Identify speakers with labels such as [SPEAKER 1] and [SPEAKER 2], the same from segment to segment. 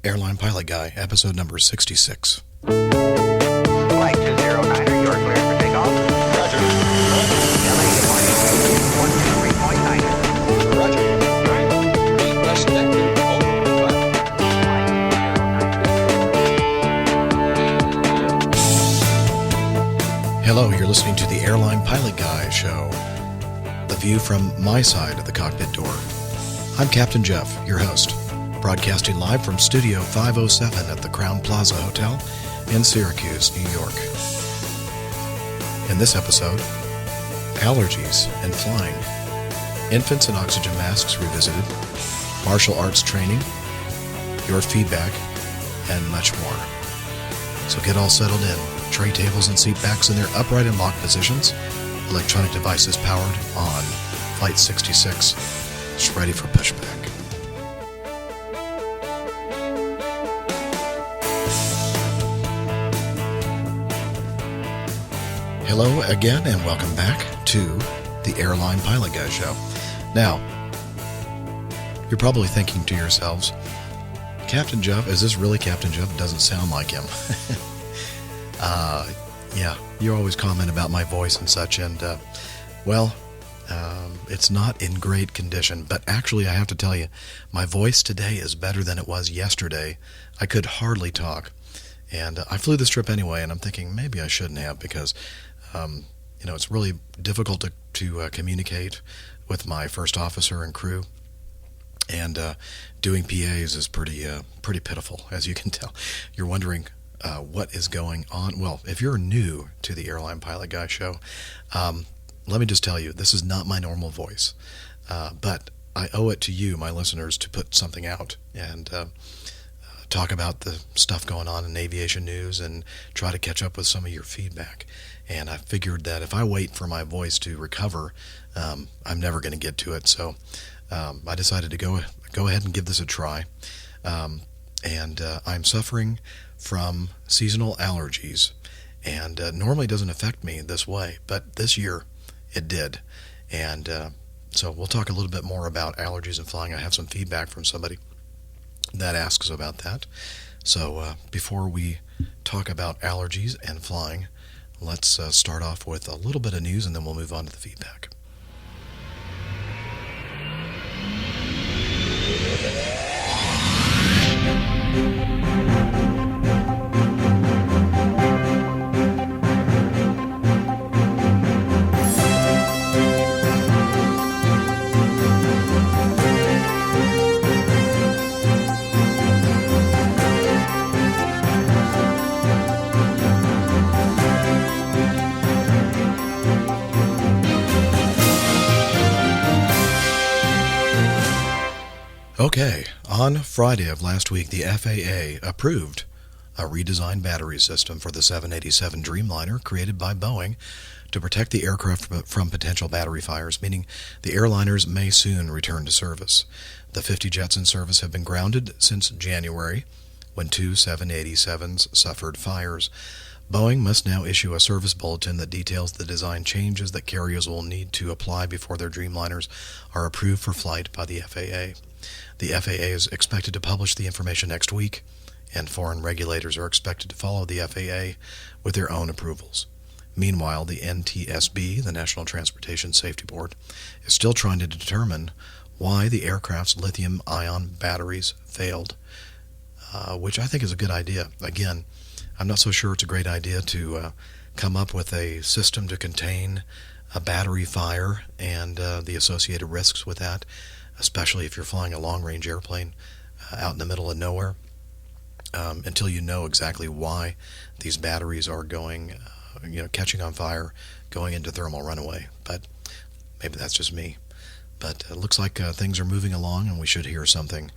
[SPEAKER 1] Airline Pilot Guy, episode number 66.
[SPEAKER 2] Flight 209er, you're clear for takeoff.
[SPEAKER 3] Roger.
[SPEAKER 2] LA, good morning. 123.9.
[SPEAKER 3] Roger. Being less connected.
[SPEAKER 1] Hello, you're listening to the Airline Pilot Guy Show. The view from my side of the cockpit door. I'm Captain Jeff, your host, broadcasting live from Studio 507 at the Crown Plaza Hotel in Syracuse, New York. In this episode, allergies and flying, infants and oxygen masks revisited, martial arts training, your feedback, and much more. So get all settled in. Tray tables and seat backs in their upright and locked positions. Electronic devices powered on. Flight 66 is ready for pushback. Hello again and welcome back to the Airline Pilot Guy Show. Now, you're probably thinking to yourselves, Captain Jeff, is this really Captain Jeff? It doesn't sound like him. Yeah, you always comment about my voice and such, and, it's not in great condition, but actually I have to tell you, my voice today is better than it was yesterday. I could hardly talk, and I flew this trip anyway, and I'm thinking maybe I shouldn't have, because, it's really difficult to communicate with my first officer and crew, and doing PAs is pretty pitiful, as you can tell. You're wondering what is going on. Well, if you're new to the Airline Pilot Guy Show, let me just tell you, this is not my normal voice, but I owe it to you, my listeners, to put something out and talk about the stuff going on in aviation news and try to catch up with some of your feedback. And I figured that if I wait for my voice to recover, I'm never going to get to it. So I decided to go ahead and give this a try. And I'm suffering from seasonal allergies, and normally doesn't affect me this way, but this year it did. And so we'll talk a little bit more about allergies and flying. I have some feedback from somebody that asks about that. So before we talk about allergies and flying, let's start off with a little bit of news, and then we'll move on to the feedback. Okay, on Friday of last week, the FAA approved a redesigned battery system for the 787 Dreamliner created by Boeing to protect the aircraft from potential battery fires, meaning the airliners may soon return to service. The 50 jets in service have been grounded since January, when two 787s suffered fires. Boeing must now issue a service bulletin that details the design changes that carriers will need to apply before their Dreamliners are approved for flight by the FAA. The FAA is expected to publish the information next week, and foreign regulators are expected to follow the FAA with their own approvals. Meanwhile, the NTSB, the National Transportation Safety Board, is still trying to determine why the aircraft's lithium-ion batteries failed, which I think is a good idea. Again, I'm not so sure it's a great idea to come up with a system to contain a battery fire and the associated risks with that, especially if you're flying a long-range airplane out in the middle of nowhere, until you know exactly why these batteries are going, catching on fire, going into thermal runaway. But maybe that's just me. But it looks like things are moving along, and we should hear something,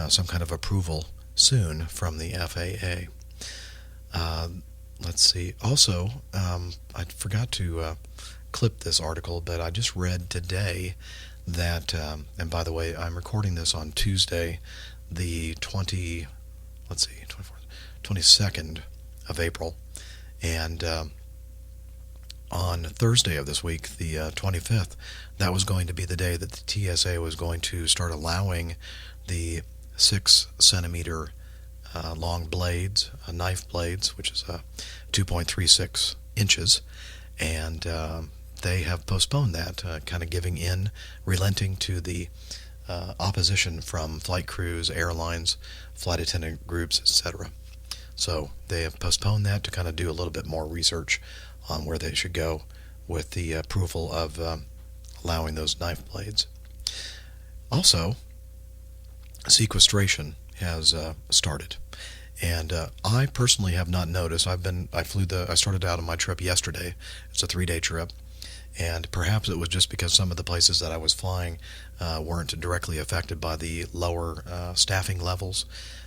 [SPEAKER 1] some kind of approval soon from the FAA. Let's see. Also, I forgot to clip this article, but I just read today that, and by the way, I'm recording this on Tuesday, the 22nd of April, and on Thursday of this week, the 25th, that was going to be the day that the TSA was going to start allowing the 6 centimeter long blades, knife blades, which is 2.36 inches, and they have postponed that, kind of giving in, relenting to the opposition from flight crews, airlines, flight attendant groups, etc. So they have postponed that to kind of do a little bit more research on where they should go with the approval of allowing those knife blades. Also, sequestration has started, and I personally have not noticed. I started out on my trip yesterday. It's a 3-day trip, and perhaps it was just because some of the places that I was flying weren't directly affected by the lower staffing levels.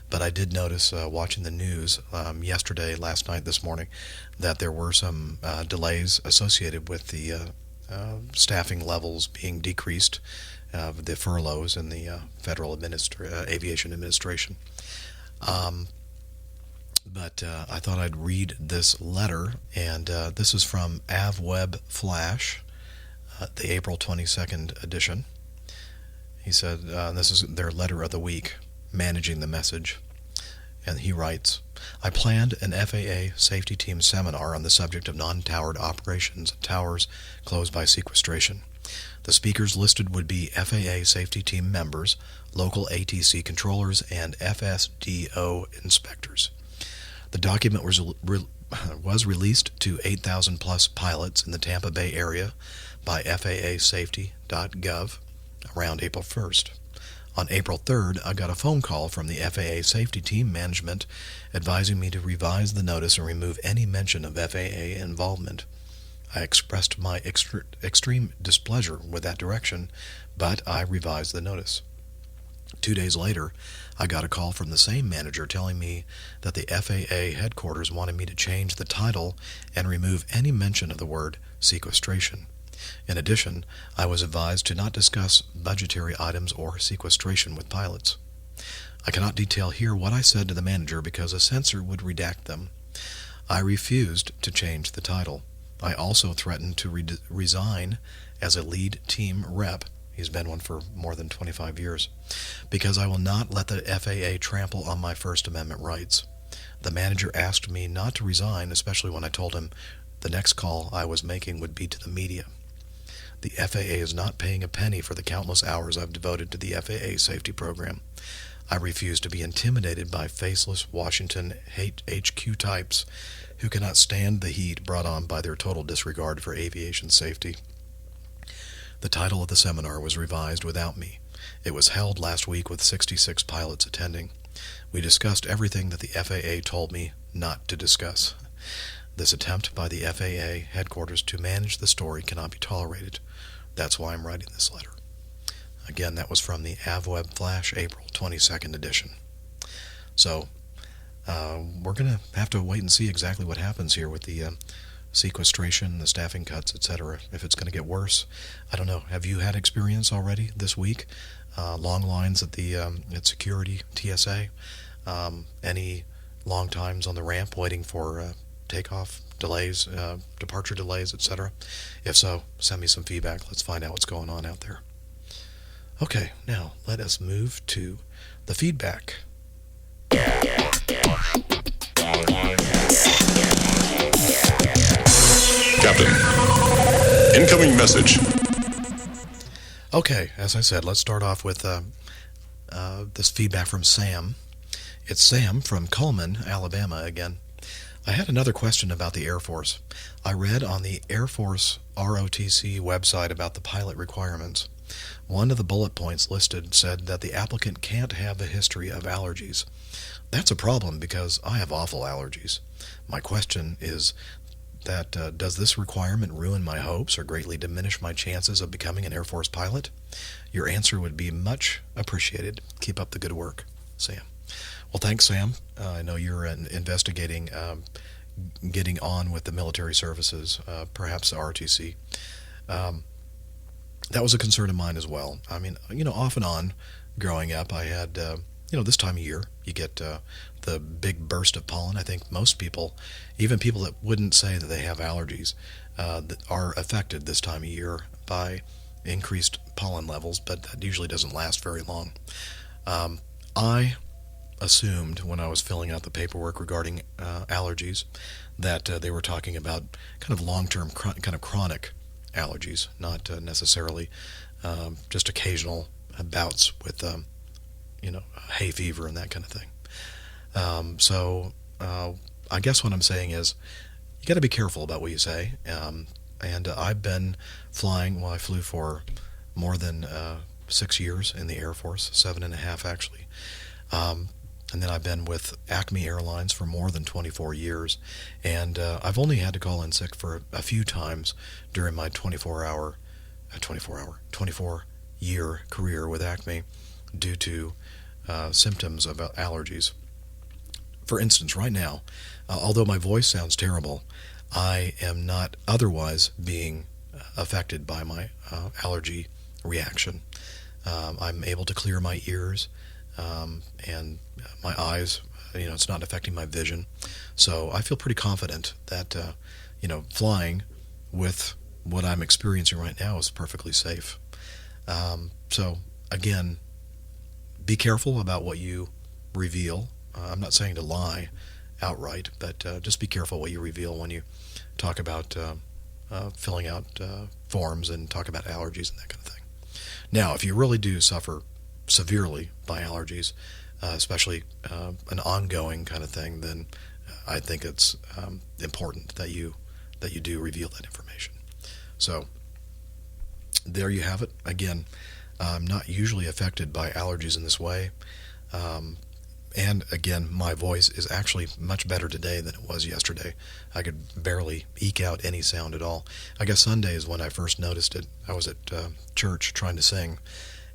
[SPEAKER 1] But I did notice watching the news yesterday, last night, this morning, that there were some delays associated with the staffing levels being decreased, the furloughs in the Federal Aviation Administration. But I thought I'd read this letter, and this is from AvWeb Flash, the April 22nd edition. He said, this is their letter of the week, managing the message. And he writes, I planned an FAA safety team seminar on the subject of non-towered operations at towers closed by sequestration. The speakers listed would be FAA safety team members, local ATC controllers, and FSDO inspectors. The document was released to 8,000 plus pilots in the Tampa Bay area by FAAsafety.gov around April 1st. On April 3rd, I got a phone call from the FAA safety team management advising me to revise the notice and remove any mention of FAA involvement. I expressed my extreme displeasure with that direction, but I revised the notice. 2 days later, I got a call from the same manager telling me that the FAA headquarters wanted me to change the title and remove any mention of the word sequestration. In addition, I was advised to not discuss budgetary items or sequestration with pilots. I cannot detail here what I said to the manager because a censor would redact them. I refused to change the title. I also threatened to resign as a lead team rep. He's been one for more than 25 years, because I will not let the FAA trample on my First Amendment rights. The manager asked me not to resign, especially when I told him the next call I was making would be to the media. The FAA is not paying a penny for the countless hours I've devoted to the FAA safety program. I refuse to be intimidated by faceless Washington HQ types who cannot stand the heat brought on by their total disregard for aviation safety. The title of the seminar was revised without me. It was held last week with 66 pilots attending. We discussed everything that the FAA told me not to discuss. This attempt by the FAA headquarters to manage the story cannot be tolerated. That's why I'm writing this letter. Again, that was from the AvWeb Flash, April 22nd edition. So, we're going to have to wait and see exactly what happens here with the sequestration, the staffing cuts, etc. If it's going to get worse, I don't know. Have you had experience already this week? Long lines at the at security, TSA? Any long times on the ramp waiting for takeoff delays, departure delays, etc.? If so, send me some feedback. Let's find out what's going on out there. Okay, now let us move to the feedback.
[SPEAKER 4] Captain, incoming message.
[SPEAKER 1] Okay, as I said, let's start off with this feedback from Sam. It's Sam from Cullman, Alabama again. I had another question about the Air Force. I read on the Air Force ROTC website about the pilot requirements. One of the bullet points listed said that the applicant can't have a history of allergies. That's a problem because I have awful allergies. My question is that does this requirement ruin my hopes or greatly diminish my chances of becoming an Air Force pilot? Your answer would be much appreciated. Keep up the good work, Sam. Well, thanks, Sam. I know you're investigating getting on with the military services, perhaps the ROTC. That was a concern of mine as well. I mean, off and on, growing up, I had, this time of year, you get the big burst of pollen. I think most people, even people that wouldn't say that they have allergies, that are affected this time of year by increased pollen levels, but that usually doesn't last very long. I assumed when I was filling out the paperwork regarding allergies that they were talking about kind of long-term, kind of chronic allergies, not necessarily just occasional bouts with, hay fever and that kind of thing. So I guess what I'm saying is you got to be careful about what you say. And I've been flying, I flew for more than 6 years in the Air Force, 7.5 actually. And then I've been with Acme Airlines for more than 24 years. And I've only had to call in sick for a few times during my 24-year career with Acme due to symptoms of allergies. For instance, right now, although my voice sounds terrible, I am not otherwise being affected by my allergy reaction. I'm able to clear my ears and my eyes. It's not affecting my vision. So I feel pretty confident that, flying with what I'm experiencing right now is perfectly safe. So, again, be careful about what you reveal. I'm not saying to lie outright, but just be careful what you reveal when you talk about filling out forms and talk about allergies and that kind of thing. Now, if you really do suffer severely by allergies, especially an ongoing kind of thing, then I think it's important that you do reveal that information. So there you have it. Again, I'm not usually affected by allergies in this way. And again, my voice is actually much better today than it was yesterday. I could barely eke out any sound at all. I guess Sunday is when I first noticed it. I was at church trying to sing,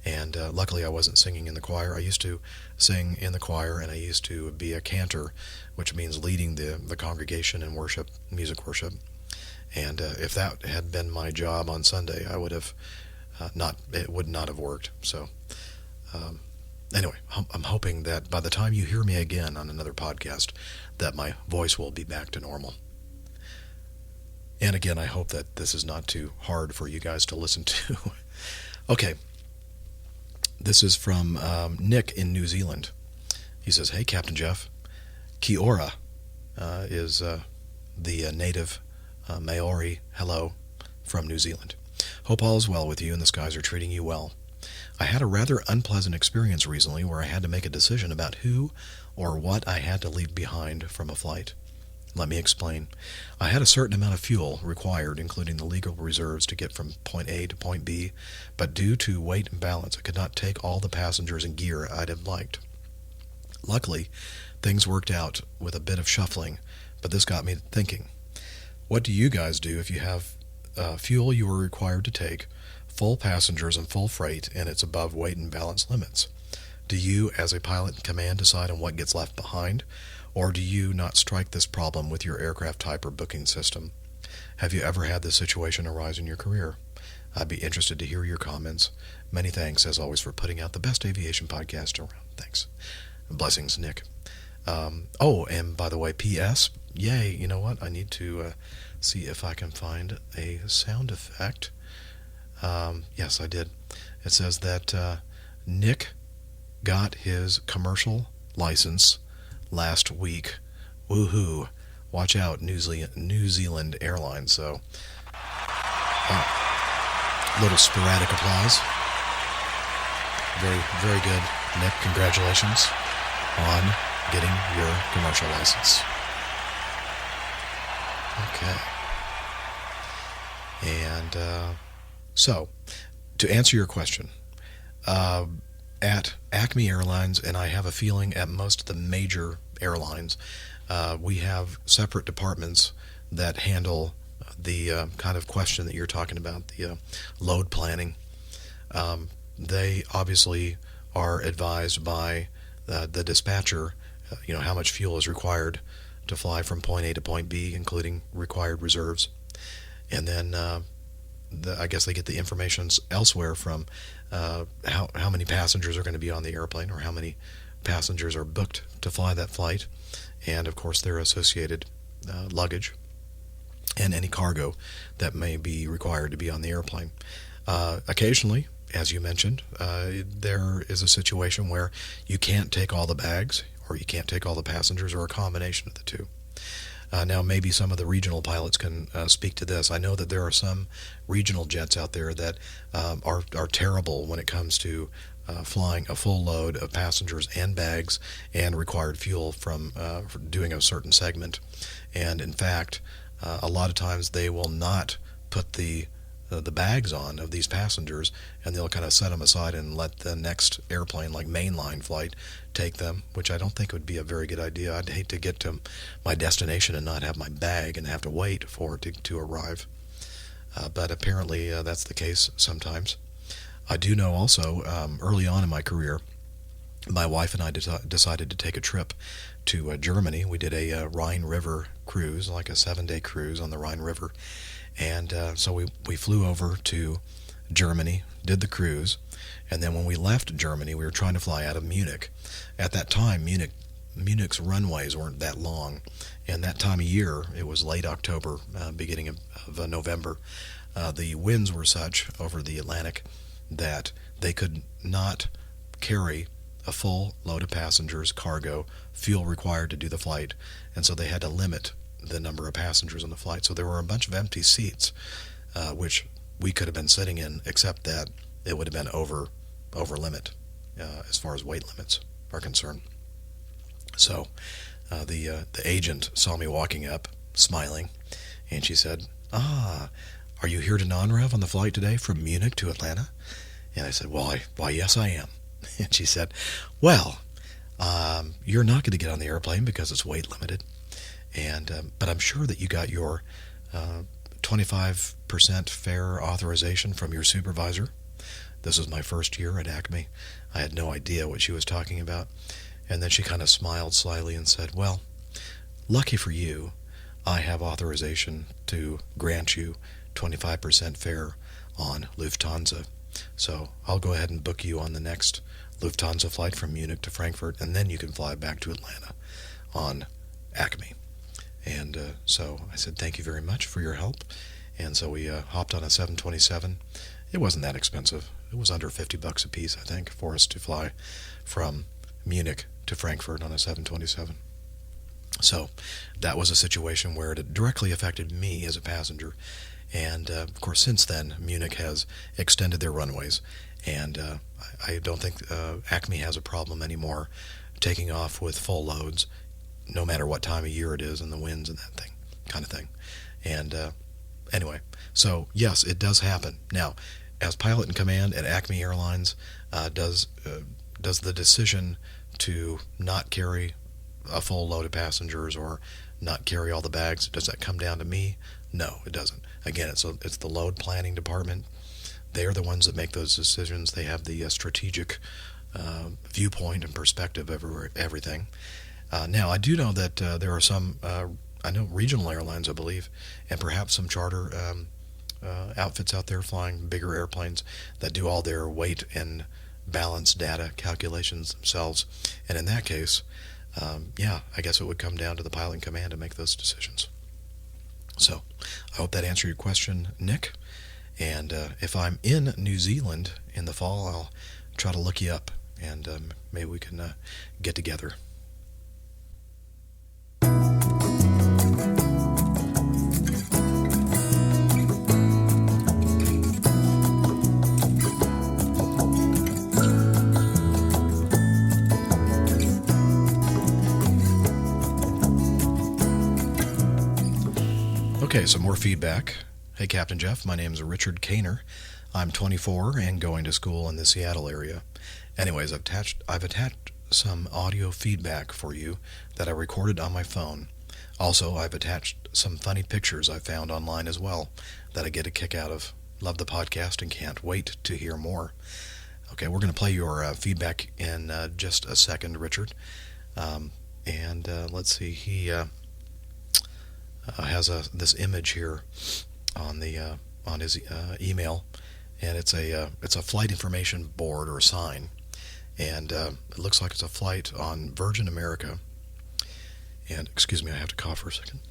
[SPEAKER 1] and luckily I wasn't singing in the choir. I used to sing in the choir, and I used to be a cantor, which means leading the congregation in worship, music worship. And if that had been my job on Sunday, I would have it would not have worked. So anyway, I'm hoping that by the time you hear me again on another podcast, that my voice will be back to normal. And again, I hope that this is not too hard for you guys to listen to. Okay, this is from Nick in New Zealand. He says, "Hey, Captain Jeff, Kia ora is the native Maori hello from New Zealand. Hope all is well with you and the skies are treating you well. I had a rather unpleasant experience recently where I had to make a decision about who or what I had to leave behind from a flight. Let me explain. I had a certain amount of fuel required, including the legal reserves to get from point A to point B, but due to weight imbalance, I could not take all the passengers and gear I'd have liked. Luckily, things worked out with a bit of shuffling, but this got me thinking. What do you guys do if you have fuel you are required to take, full passengers and full freight, and it's above weight and balance limits? Do you, as a pilot in command, decide on what gets left behind, or do you not strike this problem with your aircraft type or booking system? Have you ever had this situation arise in your career? I'd be interested to hear your comments. Many thanks, as always, for putting out the best aviation podcast around. Thanks. Blessings, Nick. And by the way, P.S., yay, you know what? I need to see if I can find a sound effect. Yes, I did. It says that Nick got his commercial license last week. Woohoo. Watch out, New Zealand Airlines. So, little sporadic applause. Very, very good. Nick, congratulations on getting your commercial license. Okay. And so, to answer your question, at Acme Airlines, and I have a feeling at most of the major airlines, we have separate departments that handle the kind of question that you're talking about, the load planning. They obviously are advised by the dispatcher, how much fuel is required to fly from point A to point B, including required reserves. And then I guess they get the information elsewhere from how many passengers are going to be on the airplane, or how many passengers are booked to fly that flight, and of course their associated luggage and any cargo that may be required to be on the airplane. Occasionally, as you mentioned, there is a situation where you can't take all the bags or you can't take all the passengers, or a combination of the two. Now, maybe some of the regional pilots can speak to this. I know that there are some regional jets out there that are terrible when it comes to flying a full load of passengers and bags and required fuel for doing a certain segment. And in fact, a lot of times they will not put the bags on of these passengers, and they'll kind of set them aside and let the next airplane, like mainline flight, take them, which I don't think would be a very good idea. I'd hate to get to my destination and not have my bag and have to wait for it to arrive. But apparently that's the case sometimes. I do know also, early on in my career, my wife and I decided to take a trip to Germany. We did a Rhine River cruise, like a 7-day cruise on the Rhine River. And so we flew over to Germany, did the cruise, and then when we left Germany, we were trying to fly out of Munich. At that time, Munich's runways weren't that long, and that time of year, it was late October, beginning of November. The winds were such over the Atlantic that they could not carry a full load of passengers, cargo, fuel required to do the flight, and so they had to limit the number of passengers on the flight. So there were a bunch of empty seats, which we could have been sitting in, except that it would have been over limit as far as weight limits are concerned. So the agent saw me walking up, smiling, and she said, "Ah, are you here to non-rev on the flight today from Munich to Atlanta?" And I said, why, yes, I am. And she said, "Well, you're not going to get on the airplane because it's weight limited. But I'm sure that you got your 25% fare authorization from your supervisor." This was my first year at Acme. I had no idea what she was talking about. And then she kind of smiled slyly and said, "Well, lucky for you, I have authorization to grant you 25% fare on Lufthansa. So I'll go ahead and book you on the next Lufthansa flight from Munich to Frankfurt, and then you can fly back to Atlanta on Acme." And so I said, "Thank you very much for your help." And so we hopped on a 727. It wasn't that expensive. It was under $50 a piece, I think, for us to fly from Munich to Frankfurt on a 727. So that was a situation where it directly affected me as a passenger. And of course, since then, Munich has extended their runways, and I don't think Acme has a problem anymore taking off with full loads, no matter what time of year it is and the winds and that kind of thing. And anyway, so yes, it does happen. Now, as pilot in command at Acme Airlines, does the decision to not carry a full load of passengers or not carry all the bags, does that come down to me? No, it doesn't. Again, it's the load planning department. They are the ones that make those decisions. They have the strategic viewpoint and perspective of everything. Now, I do know that there are some, I know regional airlines, I believe, and perhaps some charter outfits out there flying bigger airplanes that do all their weight and balance data calculations themselves. And in that case, I guess it would come down to the pilot in command to make those decisions. So I hope that answered your question, Nick. And if I'm in New Zealand in the fall, I'll try to look you up, and maybe we can get together. Okay, some more feedback. Hey, Captain Jeff, my name is Richard Kaner. I'm 24 and going to school in the Seattle area. Anyways, I've attached some audio feedback for you that I recorded on my phone. Also, I've attached some funny pictures I found online as well that I get a kick out of. Love the podcast and can't wait to hear more. Okay, we're going to play your feedback in just a second, Richard. Let's see, he has this image here on his email, and it's a flight information board or sign, and it looks like it's a flight on Virgin America. And excuse me, I have to cough for a second.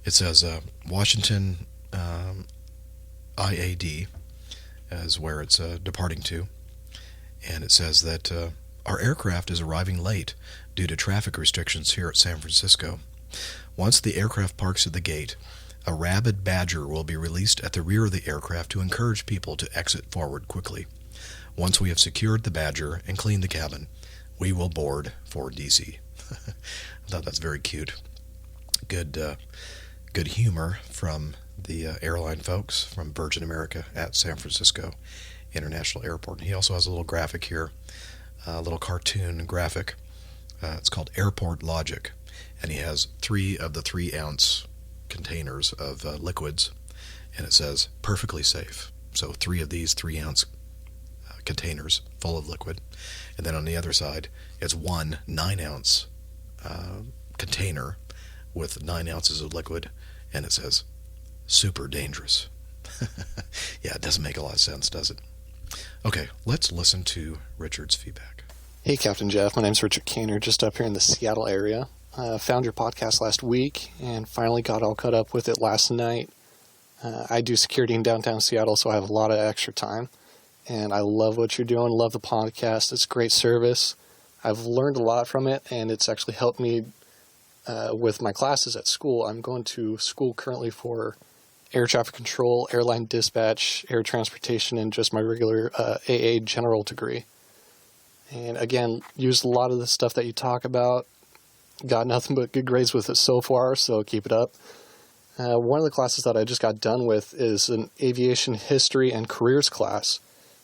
[SPEAKER 1] It says Washington IAD is where it's departing to, And it says that our aircraft is arriving late due to traffic restrictions here at San Francisco. Once the aircraft parks at the gate, a rabid badger will be released at the rear of the aircraft to encourage people to exit forward quickly. Once we have secured the badger and cleaned the cabin, we will board for DC. I thought that's very cute. Good humor from the airline folks from Virgin America at San Francisco International Airport. And he also has a little graphic here, a little cartoon graphic. It's called Airport Logic, and he has 3 of the 3-ounce containers of liquids, and it says perfectly safe. So 3 of these 3-ounce containers full of liquid, and then on the other side it's 1 9-ounce container with 9 ounces of liquid, and it says super dangerous. Yeah, it doesn't make a lot of sense, does it? Okay, let's listen to Richard's feedback.
[SPEAKER 5] Hey, Captain Jeff. My name's Richard Kaner, just up here in the Seattle area. Found your podcast last week and finally got all caught up with it last night. I do security in downtown Seattle, so I have a lot of extra time. And I love what you're doing, love the podcast. It's great service. I've learned a lot from it, and it's actually helped me with my classes at school. I'm going to school currently for air traffic control, airline dispatch, air transportation, and just my regular AA general degree. And again, used a lot of the stuff that you talk about. Got nothing but good grades with it so far, so keep it up. One of the classes that I just got done with is an aviation history and careers class.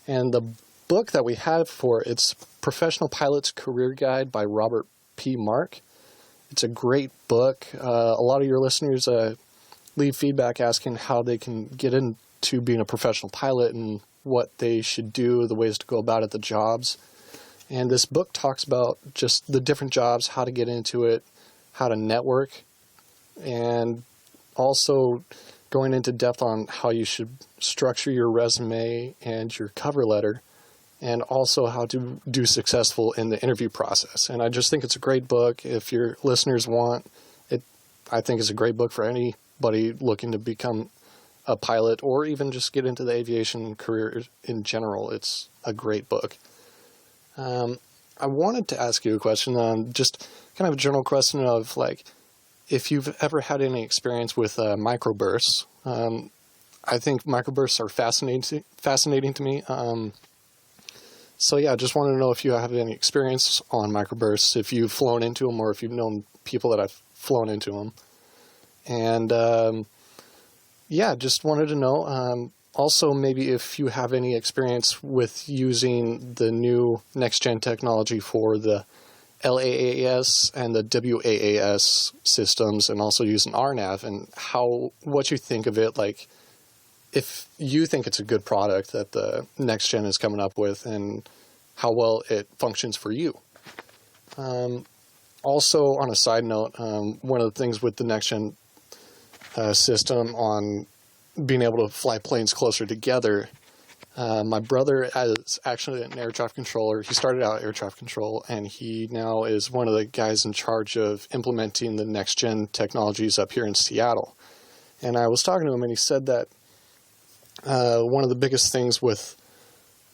[SPEAKER 5] And the book that we have for it's Professional Pilot's Career Guide by Robert P. Mark. It's a great book. A lot of your listeners leave feedback asking how they can get into being a professional pilot and what they should do, the ways to go about it, the jobs. And this book talks about just the different jobs, how to get into it, how to network, and also going into depth on how you should structure your resume and your cover letter, and also how to do successful in the interview process. And I just think it's a great book. If your listeners want it, I think it's a great book for anybody looking to become a pilot or even just get into the aviation career in general. It's a great book. I wanted to ask you a question, just kind of a general question of like, if you've ever had any experience with microbursts. I think microbursts are fascinating to me. So yeah, I just wanted to know if you have any experience on microbursts, if you've flown into them or if you've known people that have flown into them. And yeah, just wanted to know. Also, maybe if you have any experience with using the new next-gen technology for the LAAS and the WAAS systems, and also using RNAV, and what you think of it, like if you think it's a good product that the next-gen is coming up with, and how well it functions for you. Also, on a side note, one of the things with the next-gen system on being able to fly planes closer together. My brother is actually an air traffic controller. He started out air traffic control, and he now is one of the guys in charge of implementing the next-gen technologies up here in Seattle. And I was talking to him, and he said that one of the biggest things with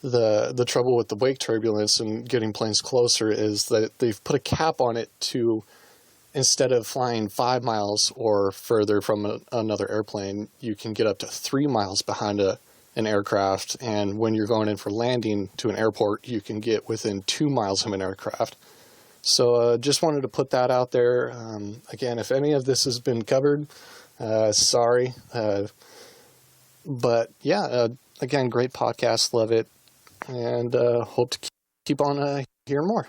[SPEAKER 5] the trouble with the wake turbulence and getting planes closer is that they've put a cap on it to, instead of flying 5 miles or further from another airplane, you can get up to 3 miles behind an aircraft. And when you're going in for landing to an airport, you can get within 2 miles of an aircraft. So just wanted to put that out there. Again, if any of this has been covered, sorry. But yeah, again, great podcast. Love it. And hope to keep on hearing more.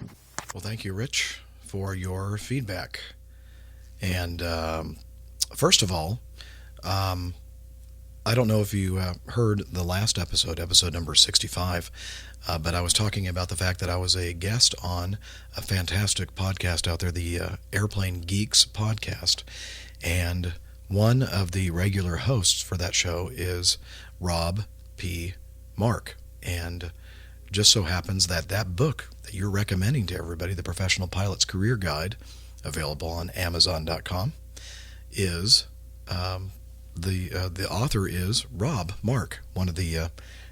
[SPEAKER 1] Well, thank you, Rich, for your feedback. And first of all, I don't know if you heard the last episode number 65, but I was talking about the fact that I was a guest on a fantastic podcast out there, the Airplane Geeks podcast. And one of the regular hosts for that show is Rob P. Mark. And just so happens that that book that you're recommending to everybody, The Professional Pilot's Career Guide, available on Amazon.com, is the author is Rob Mark, one of the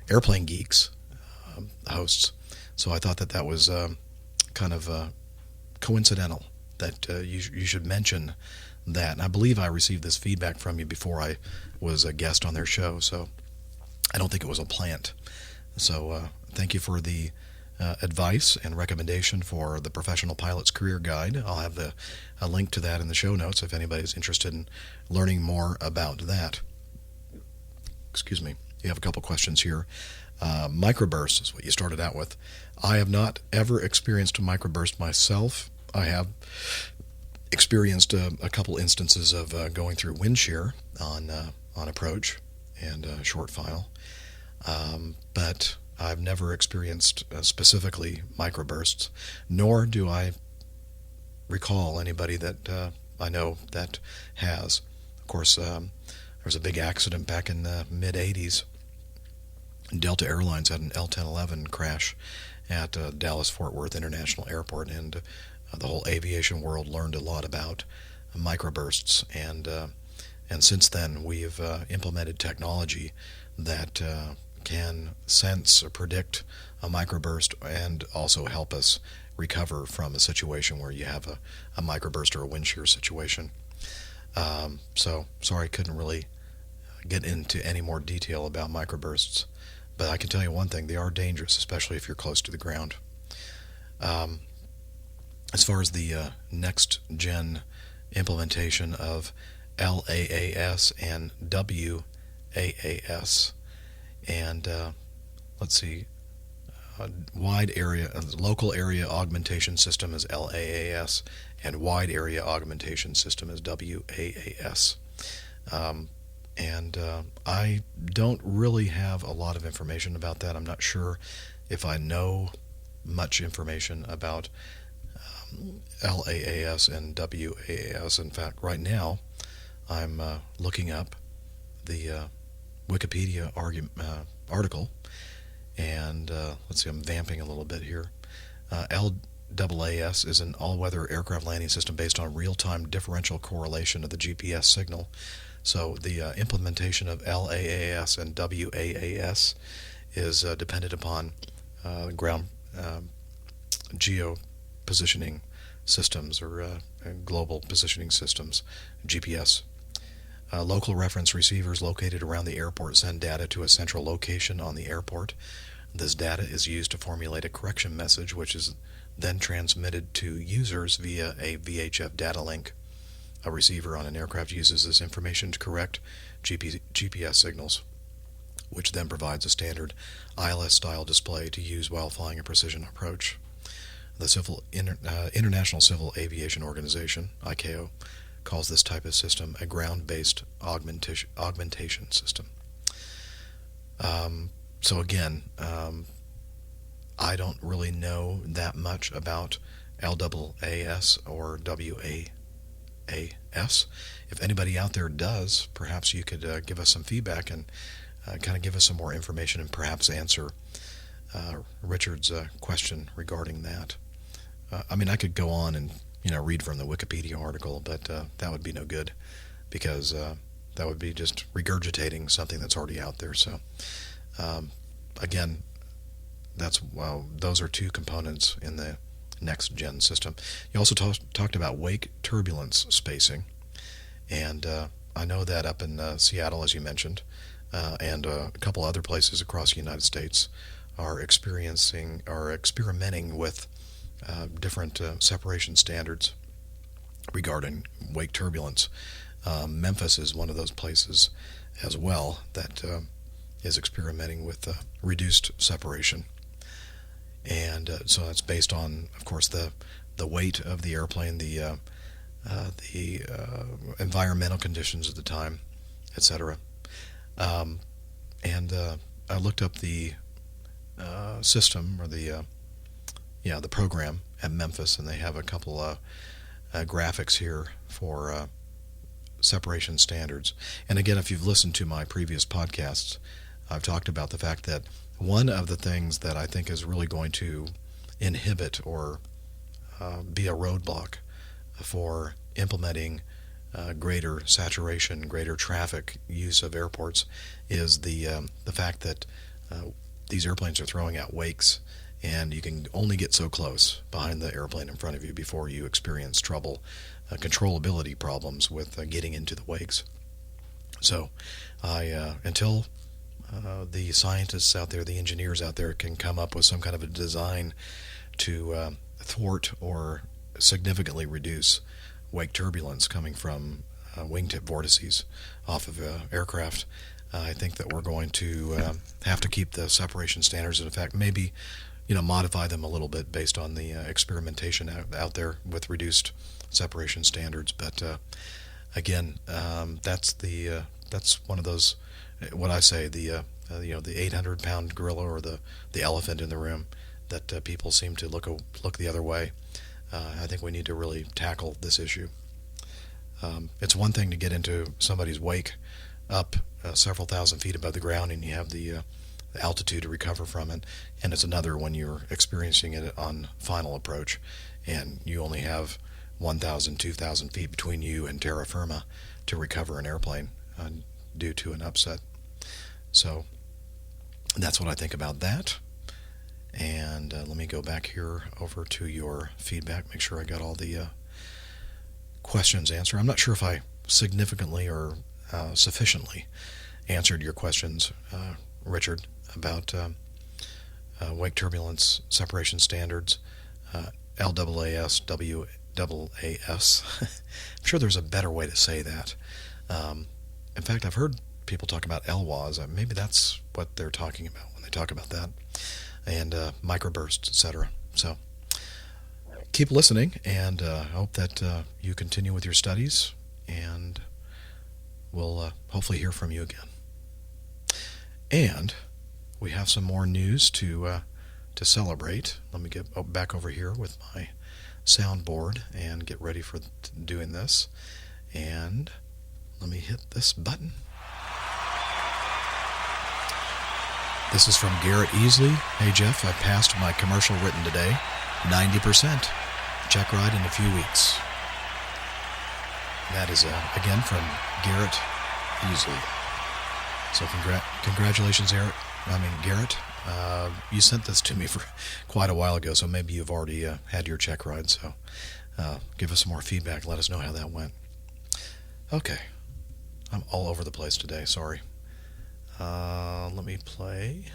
[SPEAKER 1] Airplane Geeks hosts. So I thought that was kind of coincidental that you should mention that. And I believe I received this feedback from you before I was a guest on their show, so I don't think it was a plant. So thank you for the advice and recommendation for the Professional Pilot's Career Guide. I'll have a link to that in the show notes if anybody's interested in learning more about that. Excuse me. You have a couple questions here. Microbursts is what you started out with. I have not ever experienced a microburst myself. I have experienced a couple instances of going through wind shear on approach and short file, but I've never experienced specifically microbursts, nor do I recall anybody that I know that has. Of course, there was a big accident back in the mid-'80s. Delta Airlines had an L-1011 crash at Dallas-Fort Worth International Airport, and the whole aviation world learned a lot about microbursts. And since then, we've implemented technology that can sense or predict a microburst and also help us recover from a situation where you have a microburst or a wind shear situation. So sorry I couldn't really get into any more detail about microbursts, but I can tell you one thing: they are dangerous, especially if you're close to the ground. As far as the next gen implementation of LAAS and WAAS, and let's see, local area augmentation system is LAAS, and wide area augmentation system is WAAS. And I don't really have a lot of information about that. I'm not sure if I know much information about LAAS and WAAS. In fact, right now I'm looking up the Wikipedia article, and let's see, I'm vamping a little bit here. LAAS is an all-weather aircraft landing system based on real-time differential correlation of the GPS signal. So the implementation of LAAS and WAAS is dependent upon ground geo-positioning systems or global positioning systems, GPS. Local reference receivers located around the airport send data to a central location on the airport. This data is used to formulate a correction message, which is then transmitted to users via a VHF data link. A receiver on an aircraft uses this information to correct GPS signals, which then provides a standard ILS-style display to use while flying a precision approach. The International Civil Aviation Organization, ICAO, calls this type of system a ground-based augmentation system. So again, I don't really know that much about LAAS or WAAS. If anybody out there does, perhaps you could give us some feedback and kind of give us some more information and perhaps answer Richard's question regarding that. I mean, I could go on and read from the Wikipedia article, but that would be no good, because that would be just regurgitating something that's already out there. So again, those are two components in the next gen system. You also talked about wake turbulence spacing, and I know that up in Seattle, as you mentioned, and a couple other places across the United States are experimenting with different separation standards regarding wake turbulence. Memphis is one of those places as well that is experimenting with reduced separation. And so that's based on, of course, the weight of the airplane, the environmental conditions at the time, etc. And I looked up the system, or the program at Memphis, and they have a couple graphics here for separation standards. And again, if you've listened to my previous podcasts, I've talked about the fact that one of the things that I think is really going to inhibit or be a roadblock for implementing greater saturation, greater traffic use of airports is the fact that these airplanes are throwing out wakes, and you can only get so close behind the airplane in front of you before you experience trouble, controllability problems with getting into the wakes. So until the scientists out there, the engineers out there can come up with some kind of a design to thwart or significantly reduce wake turbulence coming from wingtip vortices off of aircraft, I think that we're going to have to keep the separation standards in effect, maybe modify them a little bit based on the experimentation out there with reduced separation standards. But again, that's one of those, what I say, the 800-pound gorilla or the elephant in the room that people seem to look the other way. I think we need to really tackle this issue. It's one thing to get into somebody's wake up several thousand feet above the ground and you have the altitude to recover from it, and it's another when you're experiencing it on final approach and you only have 1,000, 2,000 feet between you and terra firma to recover an airplane due to an upset. So that's what I think about that. And let me go back here over to your feedback, make sure I got all the questions answered. I'm not sure if I significantly or sufficiently answered your questions, Richard, about wake turbulence separation standards, LAAS, WAAS. I'm sure there's a better way to say that. In fact, I've heard people talk about LWAS. Maybe that's what they're talking about when they talk about that, and microbursts, etc. So keep listening, and I hope that you continue with your studies, and we'll hopefully hear from you again. And we have some more news to celebrate. Let me get back over here with my soundboard and get ready for doing this. And let me hit this button. This is from Garrett Easley. Hey Jeff, I passed my commercial written today, 90%. Check ride in a few weeks. That is again from Garrett Easley. So congratulations, Garrett. You sent this to me for quite a while ago, so maybe you've already had your check ride. So give us some more feedback. Let us know how that went. Okay. I'm all over the place today. Sorry. Let me play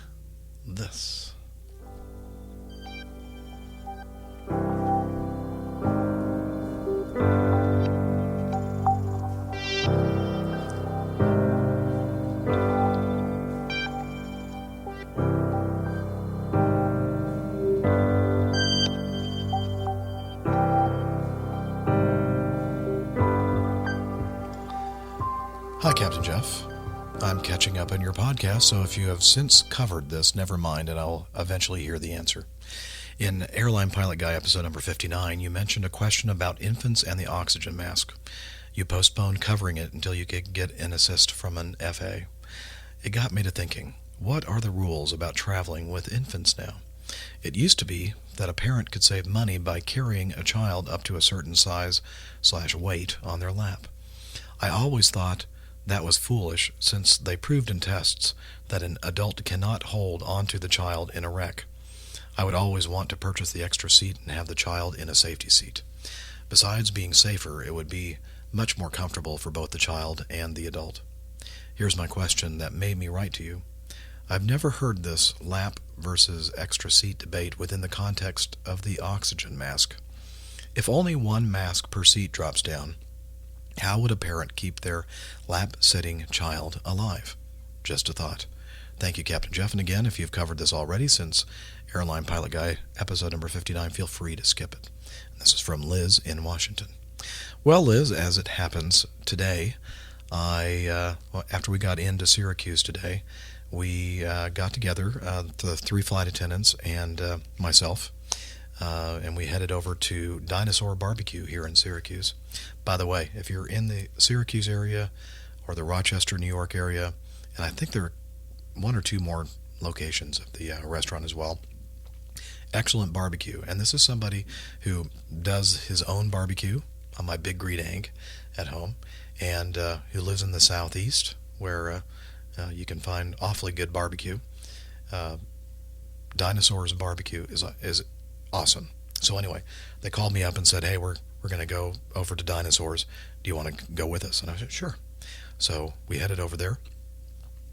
[SPEAKER 1] this. Hi, Captain Jeff. I'm catching up on your podcast, so if you have since covered this, never mind, and I'll eventually hear the answer. In Airline Pilot Guy episode number 59, you mentioned a question about infants and the oxygen mask. You postponed covering it until you could get an assist from an FA. It got me to thinking, what are the rules about traveling with infants now? It used to be that a parent could save money by carrying a child up to a certain size/weight on their lap. I always thought that was foolish, since they proved in tests that an adult cannot hold onto the child in a wreck. I would always want to purchase the extra seat and have the child in a safety seat. Besides being safer, it would be much more comfortable for both the child and the adult. Here's my question that made me write to you. I've never heard this lap versus extra seat debate within the context of the oxygen mask. If only one mask per seat drops down, how would a parent keep their lap-sitting child alive? Just a thought. Thank you, Captain Jeff. And again, if you've covered this already since Airline Pilot Guy episode number 59, feel free to skip it. And this is from Liz in Washington. Well, Liz, as it happens today, after we got into Syracuse today, we got together, the 3 flight attendants and myself, and we headed over to Dinosaur Barbecue here in Syracuse. By the way, if you're in the Syracuse area or the Rochester, New York area, and I think there are 1 or 2 more locations of the restaurant as well, excellent barbecue. And this is somebody who does his own barbecue on my Big Green Egg at home, and who lives in the Southeast, where you can find awfully good barbecue. dinosaurs barbecue is awesome. So anyway, they called me up and said, hey, we're going to go over to Dinosaurs. Do you want to go with us? And I said, sure. So we headed over there,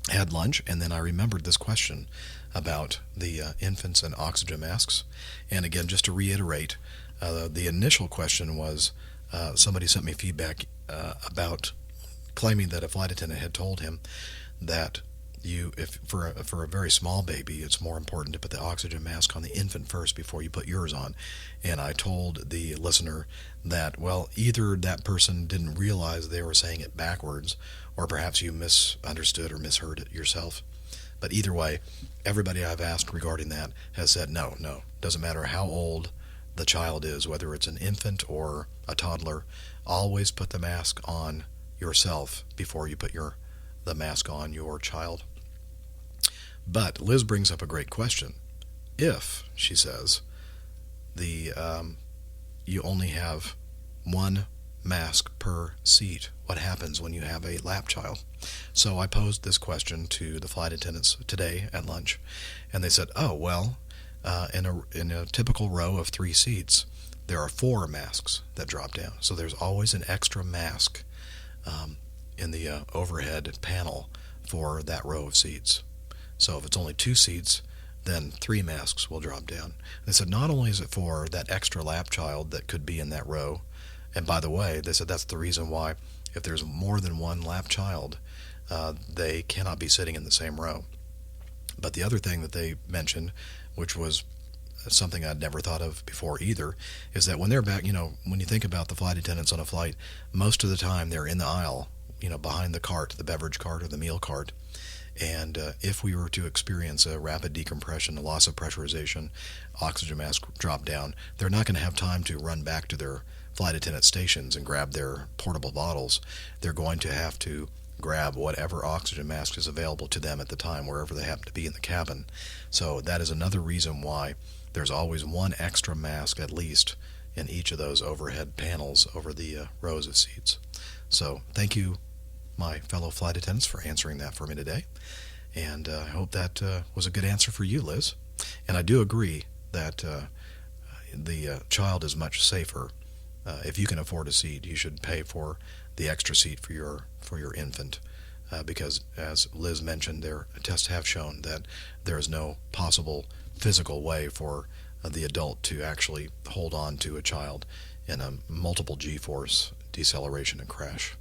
[SPEAKER 1] had lunch, and then I remembered this question about the infants and oxygen masks. And again, just to reiterate, the initial question was somebody sent me feedback about claiming that a flight attendant had told him that if for a very small baby, it's more important to put the oxygen mask on the infant first before you put yours on. And I told the listener that, well, either that person didn't realize they were saying it backwards, or perhaps you misunderstood or misheard it yourself. But either way, everybody I've asked regarding that has said no, doesn't matter how old the child is, whether it's an infant or a toddler, always put the mask on yourself before you put the mask on your child. But Liz brings up a great question. If, she says, you only have one mask per seat, what happens when you have a lap child? So I posed this question to the flight attendants today at lunch, and they said, oh, well, in a typical row of 3 seats, there are 4 masks that drop down. So there's always an extra mask in the overhead panel for that row of seats. So if it's only 2 seats, then 3 masks will drop down. They said not only is it for that extra lap child that could be in that row, and by the way, they said that's the reason why if there's more than one lap child, they cannot be sitting in the same row. But the other thing that they mentioned, which was something I'd never thought of before either, is that when they're back, when you think about the flight attendants on a flight, most of the time they're in the aisle, behind the cart, the beverage cart or the meal cart. And if we were to experience a rapid decompression, a loss of pressurization, oxygen mask drop down, they're not going to have time to run back to their flight attendant stations and grab their portable bottles. They're going to have to grab whatever oxygen mask is available to them at the time, wherever they happen to be in the cabin. So that is another reason why there's always one extra mask at least in each of those overhead panels over the rows of seats. So thank you, my fellow flight attendants, for answering that for me today. And I hope that was a good answer for you, Liz. And I do agree that the child is much safer. If you can afford a seat, you should pay for the extra seat for your infant, because as Liz mentioned, their tests have shown that there is no possible physical way for the adult to actually hold on to a child in a multiple G-force deceleration and crash.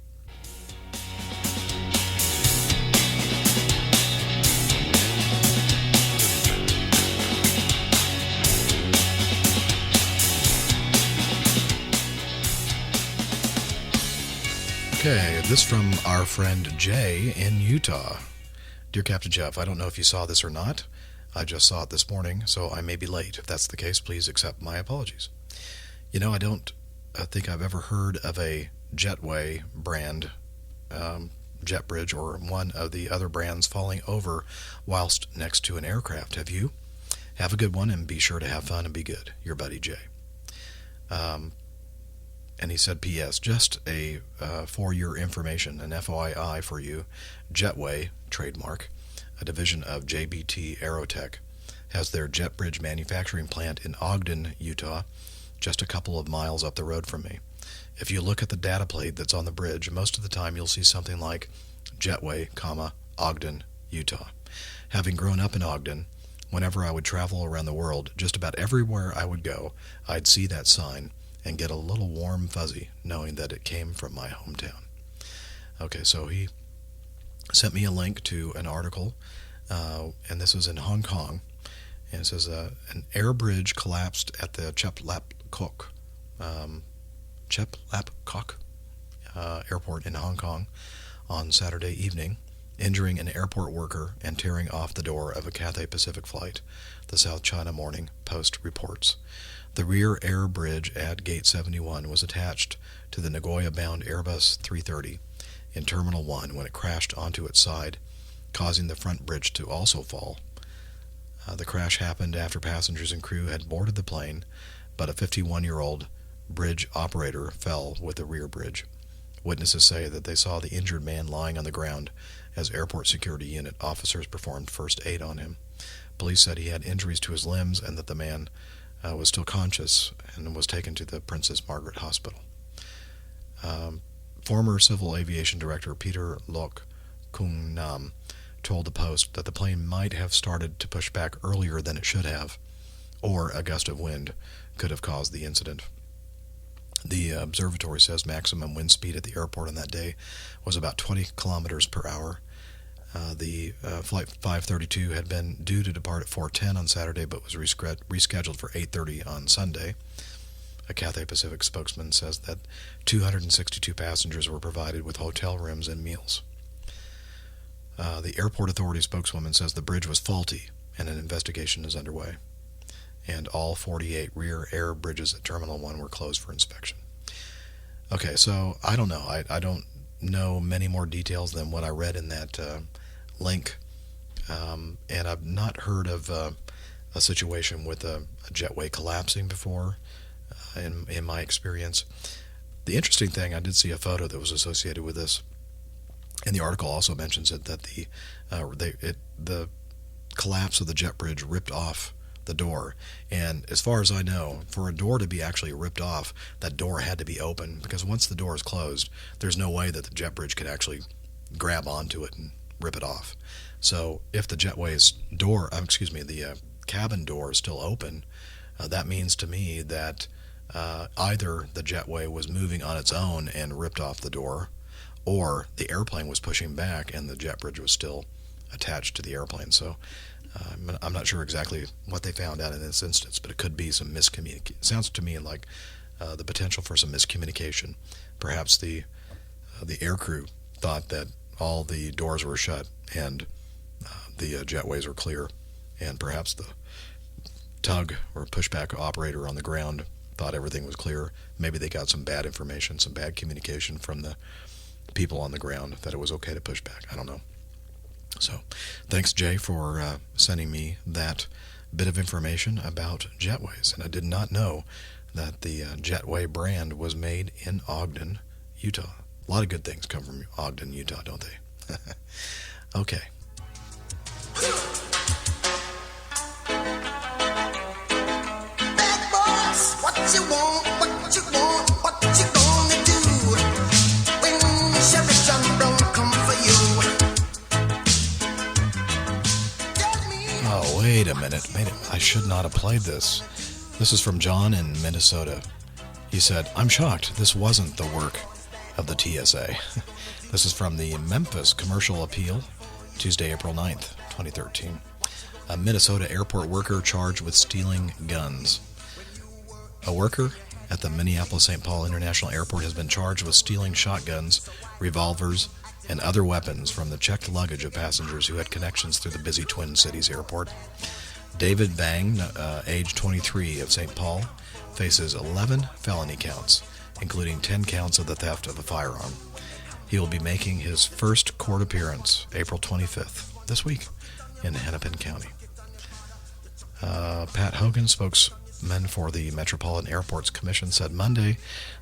[SPEAKER 1] Okay, this from our friend Jay in Utah. Dear Captain Jeff, I don't know if you saw this or not. I just saw it this morning, so I may be late. If that's the case, please accept my apologies. I don't think I've ever heard of a Jetway brand jet bridge or one of the other brands falling over whilst next to an aircraft. Have you? Have a good one, and be sure to have fun and be good. Your buddy Jay. And he said, P.S., just for your information, an FYI for you, Jetway, trademark, a division of JBT Aerotech, has their jet bridge manufacturing plant in Ogden, Utah, just a couple of miles up the road from me. If you look at the data plate that's on the bridge, most of the time you'll see something like Jetway, Ogden, Utah. Having grown up in Ogden, whenever I would travel around the world, just about everywhere I would go, I'd see that sign and get a little warm fuzzy knowing that it came from my hometown. Okay, so he sent me a link to an article, and this was in Hong Kong, and it says an air bridge collapsed at the Cheplapkok airport in Hong Kong on Saturday evening, injuring an airport worker and tearing off the door of a Cathay Pacific flight, the South China Morning Post reports. The rear air bridge at Gate 71 was attached to the Nagoya-bound Airbus 330 in Terminal 1 when it crashed onto its side, causing the front bridge to also fall. The crash happened after passengers and crew had boarded the plane, but a 51-year-old bridge operator fell with the rear bridge. Witnesses say that they saw the injured man lying on the ground as airport security unit officers performed first aid on him. Police said he had injuries to his limbs and that the man was still conscious and was taken to the Princess Margaret Hospital. Former Civil Aviation Director Peter Lok Kung Nam told the Post that the plane might have started to push back earlier than it should have, or a gust of wind could have caused the incident. The observatory says maximum wind speed at the airport on that day was about 20 kilometers per hour. The Flight 532 had been due to depart at 4:10 on Saturday, but was rescheduled for 8:30 on Sunday. A Cathay Pacific spokesman says that 262 passengers were provided with hotel rooms and meals. The airport authority spokeswoman says the bridge was faulty and an investigation is underway. And all 48 rear air bridges at Terminal 1 were closed for inspection. Okay, so I don't know. I don't know many more details than what I read in that link. And I've not heard of a situation with a jetway collapsing before in my experience. The interesting thing, I did see a photo that was associated with this, and the article also mentions it, that the collapse of the jet bridge ripped off the door. And as far as I know, for a door to be actually ripped off, that door had to be open, because once the door is closed, there's no way that the jet bridge could actually grab onto it and rip it off. So if the jetway's door, the cabin door is still open, that means to me that either the jetway was moving on its own and ripped off the door, or the airplane was pushing back and the jet bridge was still attached to the airplane. So I'm not sure exactly what they found out in this instance, but it could be some miscommunication. It sounds to me like the potential for some miscommunication. Perhaps the aircrew thought that all the doors were shut and the jetways were clear, and perhaps the tug or pushback operator on the ground thought everything was clear. Maybe they got some bad information, some bad communication from the people on the ground that it was okay to push back. I don't know. So thanks, Jay, for sending me that bit of information about jetways. And I did not know that the jetway brand was made in Ogden, Utah. A lot of good things come from Ogden, Utah, don't they? Okay.
[SPEAKER 6] Bad boys, what you want, what you want, what you gonna do when Chevy John Brown come for you?
[SPEAKER 1] Oh, wait a minute. I should not have played this. This is from John in Minnesota. He said, "I'm shocked this wasn't the work of the TSA." This is from the Memphis Commercial Appeal, Tuesday, April 9th, 2013. A Minnesota airport worker charged with stealing guns. A worker at the Minneapolis-St. Paul International Airport has been charged with stealing shotguns, revolvers, and other weapons from the checked luggage of passengers who had connections through the busy Twin Cities airport. David Vang, age 23, of St. Paul, faces 11 felony counts, including 10 counts of the theft of a firearm. He will be making his first court appearance April 25th, this week, in Hennepin County. Pat Hogan, spokesman for the Metropolitan Airports Commission, said Monday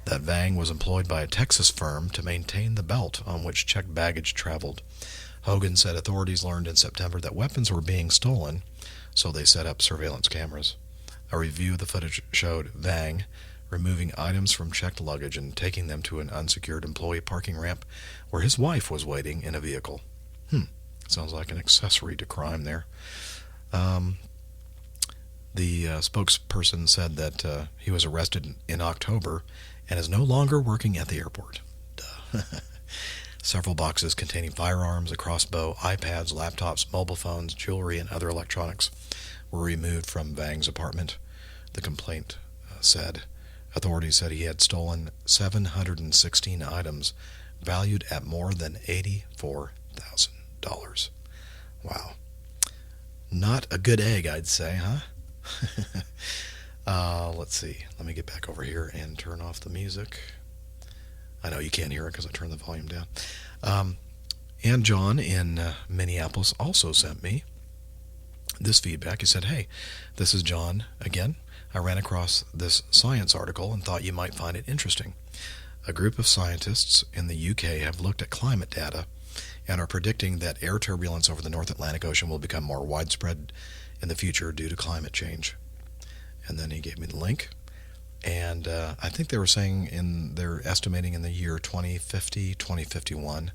[SPEAKER 1] that Vang was employed by a Texas firm to maintain the belt on which checked baggage traveled. Hogan said authorities learned in September that weapons were being stolen, so they set up surveillance cameras. A review of the footage showed Vang removing items from checked luggage and taking them to an unsecured employee parking ramp where his wife was waiting in a vehicle. Sounds like an accessory to crime there. The spokesperson said that he was arrested in October and is no longer working at the airport. Duh. Several boxes containing firearms, a crossbow, iPads, laptops, mobile phones, jewelry, and other electronics were removed from Vang's apartment, the complaint said. Authorities said he had stolen 716 items valued at more than $84,000. Wow. Not a good egg, I'd say, huh? Let's see. Let me get back over here and turn off the music. I know you can't hear it because I turned the volume down. And John in Minneapolis also sent me this feedback. He said, "Hey, this is John again. I ran across this science article and thought you might find it interesting. A group of scientists in the UK have looked at climate data and are predicting that air turbulence over the North Atlantic Ocean will become more widespread in the future due to climate change. And then he gave me the link. And I think they were saying they're estimating in the year 2050, 2051,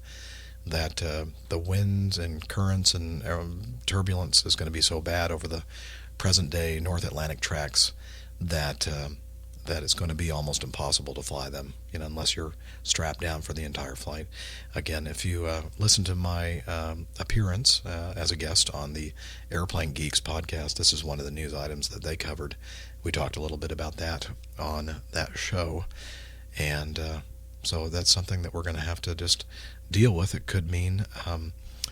[SPEAKER 1] that the winds and currents and turbulence is going to be so bad over the present-day North Atlantic tracks that it's going to be almost impossible to fly them, unless you're strapped down for the entire flight. Again, if you listen to my appearance as a guest on the Airplane Geeks podcast, this is one of the news items that they covered. We talked a little bit about that on that show, and so that's something that we're going to have to just deal with. It could mean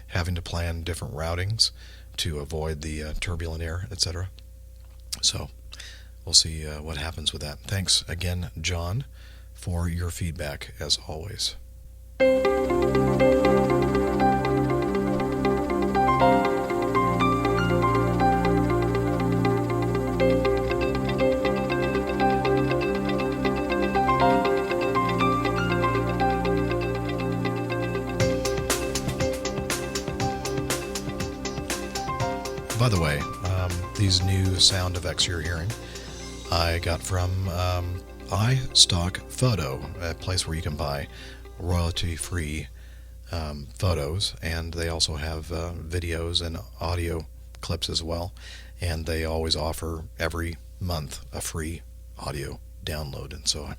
[SPEAKER 1] having to plan different routings to avoid the turbulent air, etc. So we'll see what happens with that. Thanks again, John, for your feedback, as always. By the way, these new sound effects you're hearing, I got from iStock Photo, a place where you can buy royalty-free photos, and they also have videos and audio clips as well, and they always offer every month a free audio download, and so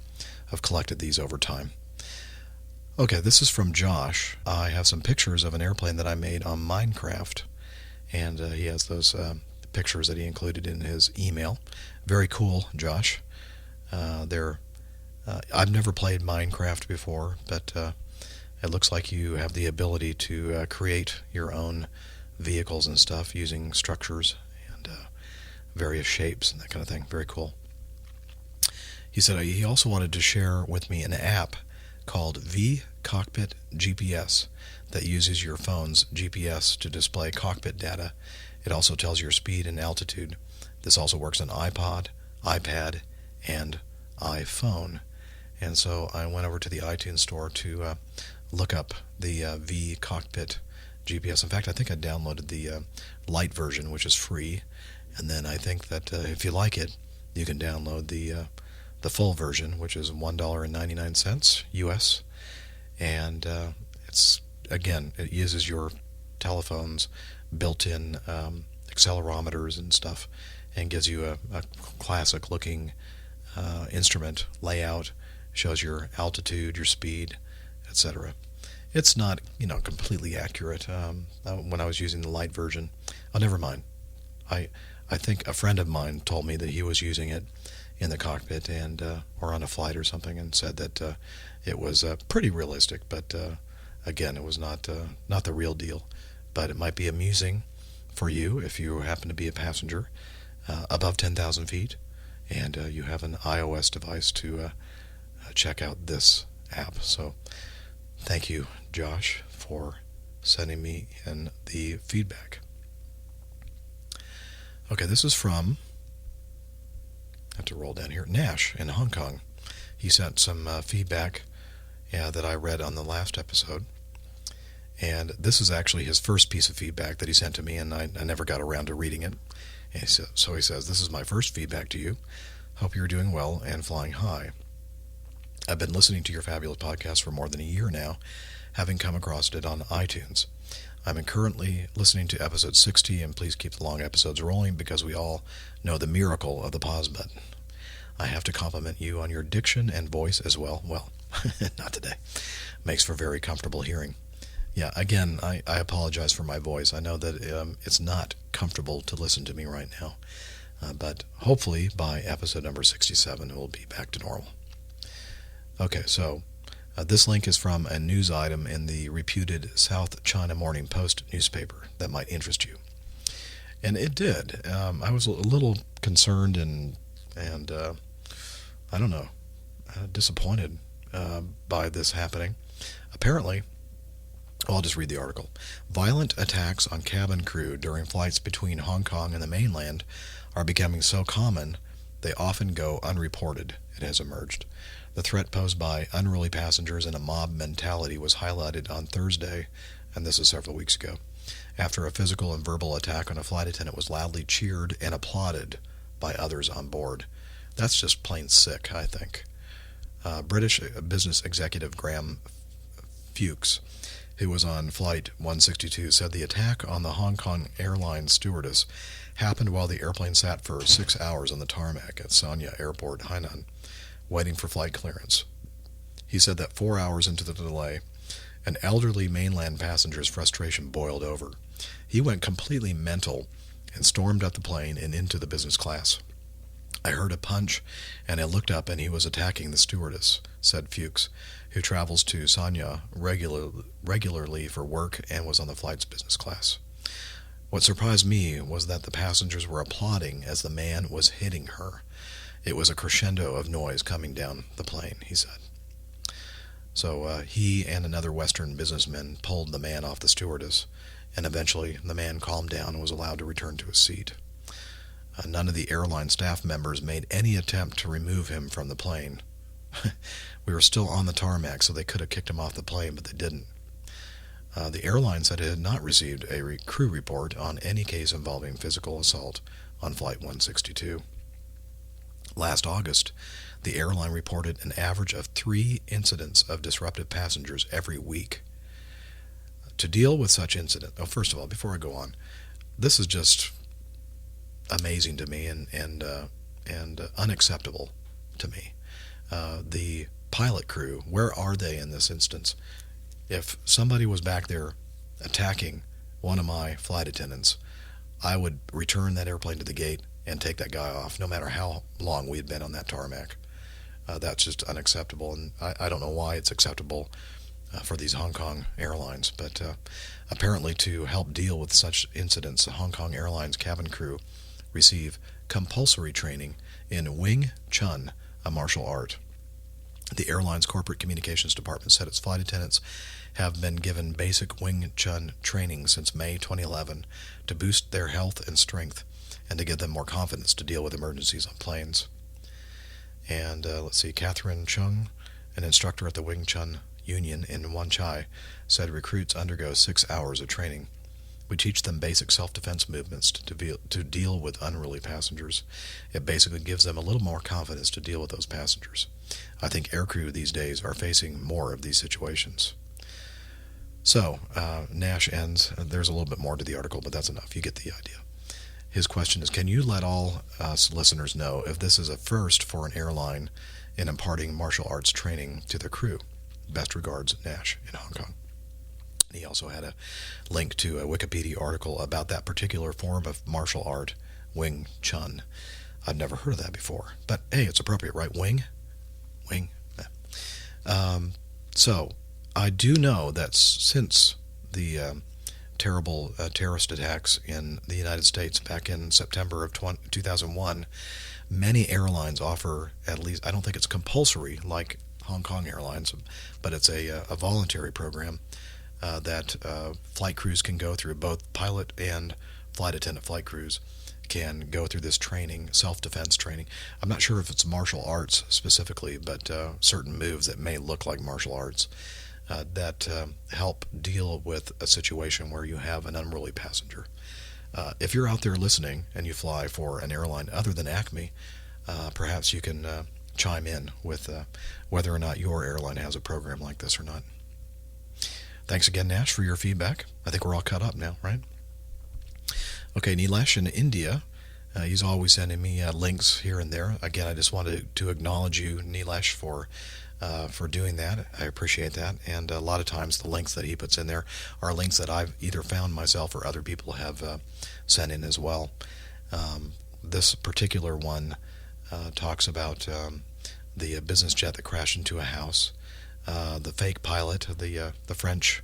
[SPEAKER 1] I've collected these over time. Okay, this is from Josh. I have some pictures of an airplane that I made on Minecraft, and he has those pictures that he included in his email. Very cool, Josh. I've never played Minecraft before, but it looks like you have the ability to create your own vehicles and stuff using structures and various shapes and that kind of thing. Very cool. He said he also wanted to share with me an app called V-Cockpit GPS that uses your phone's GPS to display cockpit data. It also tells your speed and altitude. This also works on iPod, iPad, and iPhone. And so I went over to the iTunes store to look up the V-Cockpit GPS. In fact, I think I downloaded the light version, which is free. And then I think that if you like it, you can download the full version, which is $1.99 US. And it uses your telephone's built-in accelerometers and stuff, and gives you a classic-looking instrument layout, shows your altitude, your speed, etc. It's not, completely accurate. When I was using the light version, never mind. I think a friend of mine told me that he was using it in the cockpit and or on a flight or something, and said that it was pretty realistic, but again, it was not the real deal. But it might be amusing for you if you happen to be a passenger above 10,000 feet and you have an iOS device to check out this app. So thank you, Josh, for sending me in the feedback. Okay, this is from, I have to roll down here, Nash in Hong Kong. He sent some feedback that I read on the last episode. And this is actually his first piece of feedback that he sent to me, and I never got around to reading it. And so he says, "This is my first feedback to you. Hope you're doing well and flying high. I've been listening to your fabulous podcast for more than a year now, having come across it on iTunes. I'm currently listening to episode 60, and please keep the long episodes rolling because we all know the miracle of the pause button. I have to compliment you on your diction and voice as well. Well, not today. Makes for very comfortable hearing. Yeah, again, I apologize for my voice. I know that it's not comfortable to listen to me right now. But hopefully by episode number 67, it will be back to normal. Okay, so this link is from a news item in the reputed South China Morning Post newspaper that might interest you. And it did. I was a little concerned and I don't know, disappointed by this happening. Apparently, I'll just read the article. Violent attacks on cabin crew during flights between Hong Kong and the mainland are becoming so common they often go unreported, it has emerged. The threat posed by unruly passengers and a mob mentality was highlighted on Thursday, and this is several weeks ago, after a physical and verbal attack on a flight attendant was loudly cheered and applauded by others on board. That's just plain sick, I think. British business executive Graham Fuchs, who was on Flight 162, said the attack on the Hong Kong Airlines stewardess happened while the airplane sat for 6 hours on the tarmac at Sanya Airport, Hainan, waiting for flight clearance. He said that 4 hours into the delay, an elderly mainland passenger's frustration boiled over. He went completely mental and stormed up the plane and into the business class. I heard a punch, and I looked up, and he was attacking the stewardess, said Fuchs, who travels to Sanya regularly for work and was on the flight's business class. What surprised me was that the passengers were applauding as the man was hitting her. It was a crescendo of noise coming down the plane, he said. So he and another Western businessman pulled the man off the stewardess, and eventually the man calmed down and was allowed to return to his seat. None of the airline staff members made any attempt to remove him from the plane. We were still on the tarmac, so they could have kicked him off the plane, but they didn't. The airline said it had not received a crew report on any case involving physical assault on Flight 162. Last August, the airline reported an average of 3 incidents of disruptive passengers every week. To deal with such incidents, first of all, before I go on, this is just amazing to me and unacceptable to me. The pilot crew, where are they in this instance? If somebody was back there attacking one of my flight attendants, I would return that airplane to the gate and take that guy off, no matter how long we had been on that tarmac. That's just unacceptable, and I don't know why it's acceptable for these Hong Kong airlines, but apparently to help deal with such incidents, the Hong Kong Airlines cabin crew receive compulsory training in Wing Chun, a martial art. The airline's corporate communications department said its flight attendants have been given basic Wing Chun training since May 2011 to boost their health and strength and to give them more confidence to deal with emergencies on planes. And let's see, Catherine Chung, an instructor at the Wing Chun Union in Wan Chai, said recruits undergo 6 hours of training. We teach them basic self-defense movements to deal with unruly passengers. It basically gives them a little more confidence to deal with those passengers. I think aircrew these days are facing more of these situations. So, Nash ends. There's a little bit more to the article, but that's enough. You get the idea. His question is, can you let all us listeners know if this is a first for an airline in imparting martial arts training to their crew? Best regards, Nash in Hong Kong. He also had a link to a Wikipedia article about that particular form of martial art, Wing Chun. I've never heard of that before, but hey, it's appropriate, right? Wing? So, I do know that since the terrible terrorist attacks in the United States back in September of 2001, many airlines offer, at least, I don't think it's compulsory like Hong Kong Airlines, but it's a voluntary program that flight crews can go through. Both pilot and flight attendant flight crews can go through this training, self-defense training. I'm not sure if it's martial arts specifically, but certain moves that may look like martial arts that help deal with a situation where you have an unruly passenger. If you're out there listening and you fly for an airline other than Acme, perhaps you can chime in with whether or not your airline has a program like this or not. Thanks again, Nash, for your feedback. I think we're all caught up now, right? Okay, Nilesh in India. He's always sending me links here and there. Again, I just wanted to acknowledge you, Nilesh, for doing that. I appreciate that. And a lot of times the links that he puts in there are links that I've either found myself or other people have sent in as well. This particular one talks about the business jet that crashed into a house. The fake pilot, the French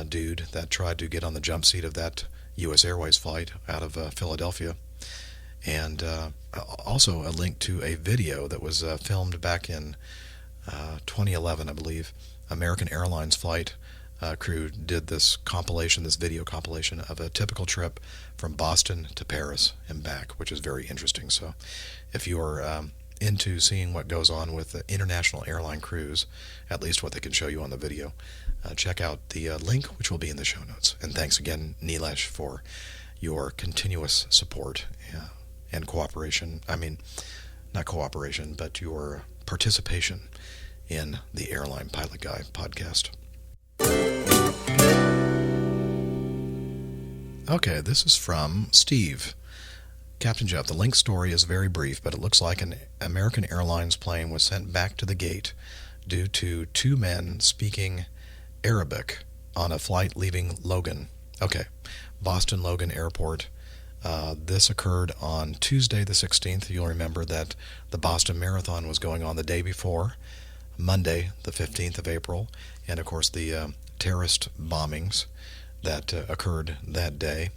[SPEAKER 1] dude that tried to get on the jump seat of that U.S. Airways flight out of Philadelphia. And also a link to a video that was filmed back in 2011, I believe. American Airlines flight crew did this video compilation of a typical trip from Boston to Paris and back, which is very interesting. So if you are into seeing what goes on with the international airline crews, at least what they can show you on the video, check out the link, which will be in the show notes. And thanks again, Nilesh, for your continuous support and cooperation. I mean, not cooperation, but your participation in the Airline Pilot Guy podcast. Okay, this is from Steve. Captain Jeff, the Link story is very brief, but it looks like an American Airlines plane was sent back to the gate due to two men speaking Arabic on a flight leaving Logan. Okay, Boston Logan Airport. This occurred on Tuesday the 16th. You'll remember that the Boston Marathon was going on the day before, Monday the 15th of April, and of course the terrorist bombings that occurred that day.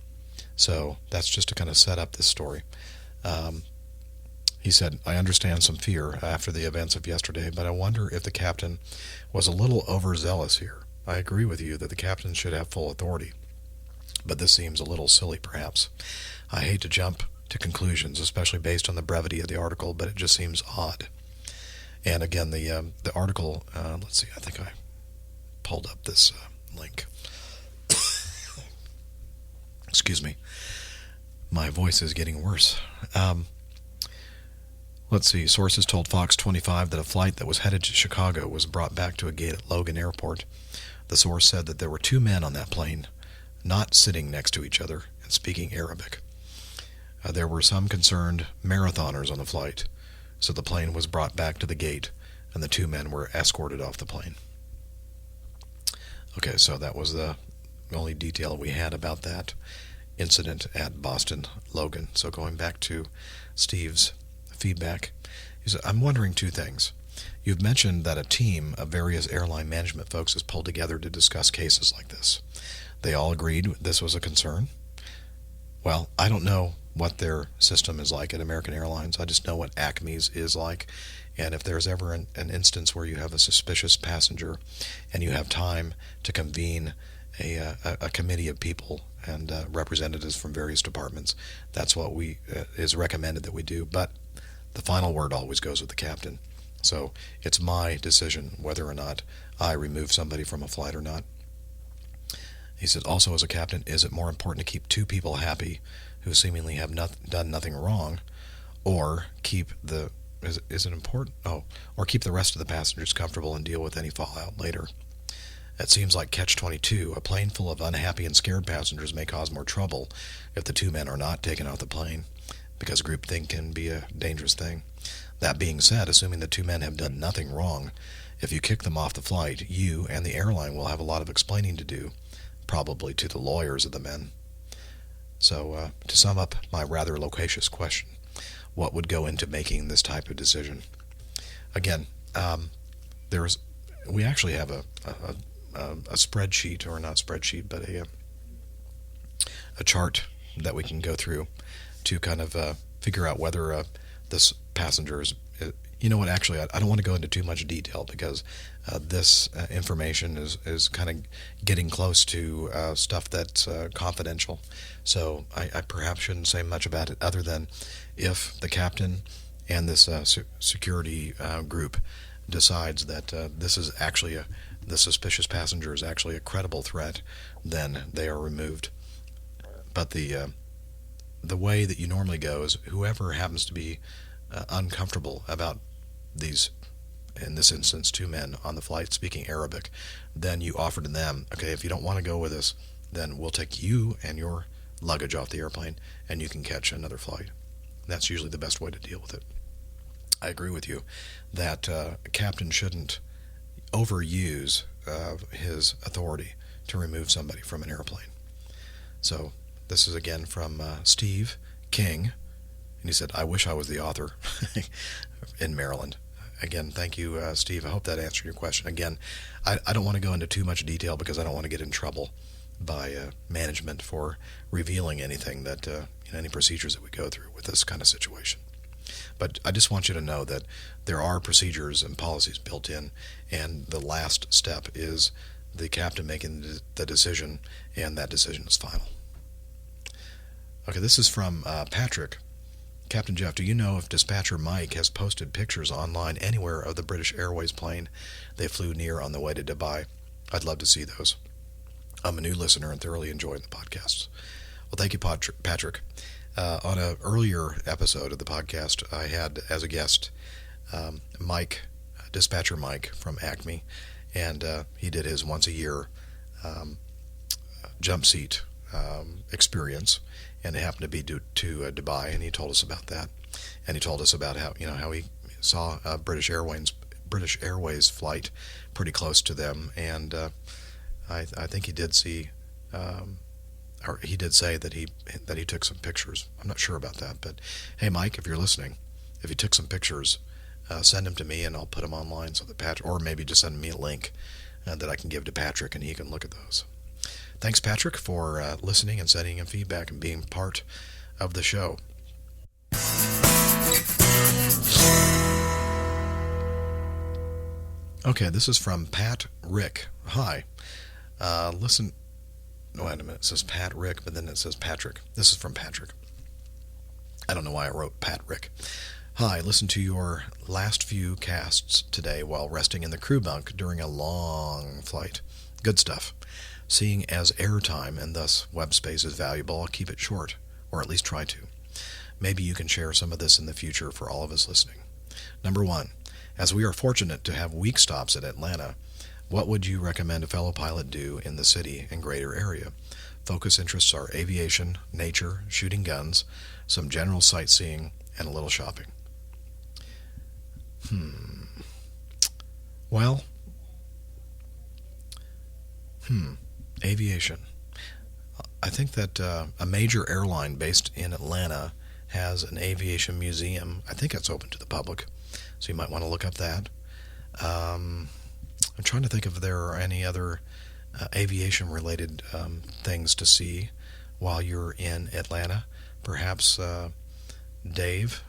[SPEAKER 1] So that's just to kind of set up this story. He said, I understand some fear after the events of yesterday, but I wonder if the captain was a little overzealous here. I agree with you that the captain should have full authority, but this seems a little silly perhaps. I hate to jump to conclusions, especially based on the brevity of the article, but it just seems odd. And again, the article, let's see, I think I pulled up this link. Excuse me. My voice is getting worse. Let's see. Sources told Fox 25 that a flight that was headed to Chicago was brought back to a gate at Logan Airport. The source said that there were two men on that plane, not sitting next to each other and speaking Arabic. There were some concerned marathoners on the flight, so the plane was brought back to the gate, and the two men were escorted off the plane. Okay, so that was the only detail we had about that incident at Boston Logan. So going back to Steve's feedback, he said, I'm wondering two things. You've mentioned that a team of various airline management folks is pulled together to discuss cases like this. They all agreed this was a concern. Well, I don't know what their system is like at American Airlines. I just know what Acme's is like. And if there's ever an instance where you have a suspicious passenger and you have time to convene a committee of people and representatives from various departments, that's what is recommended that we do. But the final word always goes with the captain. So it's my decision whether or not I remove somebody from a flight or not. He said, also as a captain, is it more important to keep two people happy who seemingly have done nothing wrong, or keep the or keep the rest of the passengers comfortable and deal with any fallout later? It seems like catch-22. A plane full of unhappy and scared passengers may cause more trouble if the two men are not taken off the plane, because groupthink can be a dangerous thing. That being said, assuming the two men have done nothing wrong, if you kick them off the flight, you and the airline will have a lot of explaining to do, probably to the lawyers of the men. So, to sum up my rather loquacious question, what would go into making this type of decision? Again, we actually have a spreadsheet, or not spreadsheet, but a chart that we can go through to kind of figure out whether this passenger is, you know what, actually, I don't want to go into too much detail because this information is kind of getting close to stuff that's confidential. So I perhaps shouldn't say much about it other than if the captain and this security group decides that this is actually the suspicious passenger is actually a credible threat, then they are removed. But the way that you normally go is whoever happens to be uncomfortable about these, in this instance, two men on the flight speaking Arabic, then you offer to them, okay, if you don't want to go with us, then we'll take you and your luggage off the airplane and you can catch another flight. That's usually the best way to deal with it. I agree with you that a captain shouldn't overuse his authority to remove somebody from an airplane. So this is again from Steve King, and he said, I wish I was the author in Maryland. Again, thank you, Steve. I hope that answered your question. Again, I don't want to go into too much detail because I don't want to get in trouble by management for revealing anything that any procedures that we go through with this kind of situation. But I just want you to know that there are procedures and policies built in, and the last step is the captain making the decision, and that decision is final. Okay, this is from Patrick. Captain Jeff, do you know if Dispatcher Mike has posted pictures online anywhere of the British Airways plane they flew near on the way to Dubai? I'd love to see those. I'm a new listener and thoroughly enjoying the podcasts. Well, thank you, Patrick. On an earlier episode of the podcast, I had as a guest Mike, Dispatcher Mike from Acme, and he did his once-a-year jump seat experience, and it happened to be to Dubai, and he told us about that, and he told us about how he saw a British Airways flight pretty close to them, and I think he did see, or he did say that he took some pictures. I'm not sure about that, but hey, Mike, if you're listening, if you took some pictures, send them to me, and I'll put them online so that Patrick, or maybe just send me a link that I can give to Patrick, and he can look at those. Thanks, Patrick, for listening and sending in feedback and being part of the show. Okay, this is from Pat Rick. Hi. Listen. Wait a minute. It says Pat Rick, but then it says Patrick. This is from Patrick. I don't know why I wrote Pat Rick. Hi, listen to your last few casts today while resting in the crew bunk during a long flight. Good stuff. Seeing as airtime and thus web space is valuable, I'll keep it short, or at least try to. Maybe you can share some of this in the future for all of us listening. Number 1, as we are fortunate to have week stops at Atlanta, what would you recommend a fellow pilot do in the city and greater area? Focus interests are aviation, nature, shooting guns, some general sightseeing, and a little shopping. Well, aviation. I think that a major airline based in Atlanta has an aviation museum. I think it's open to the public, so you might want to look up that. I'm trying to think if there are any other aviation-related things to see while you're in Atlanta. Perhaps Dave,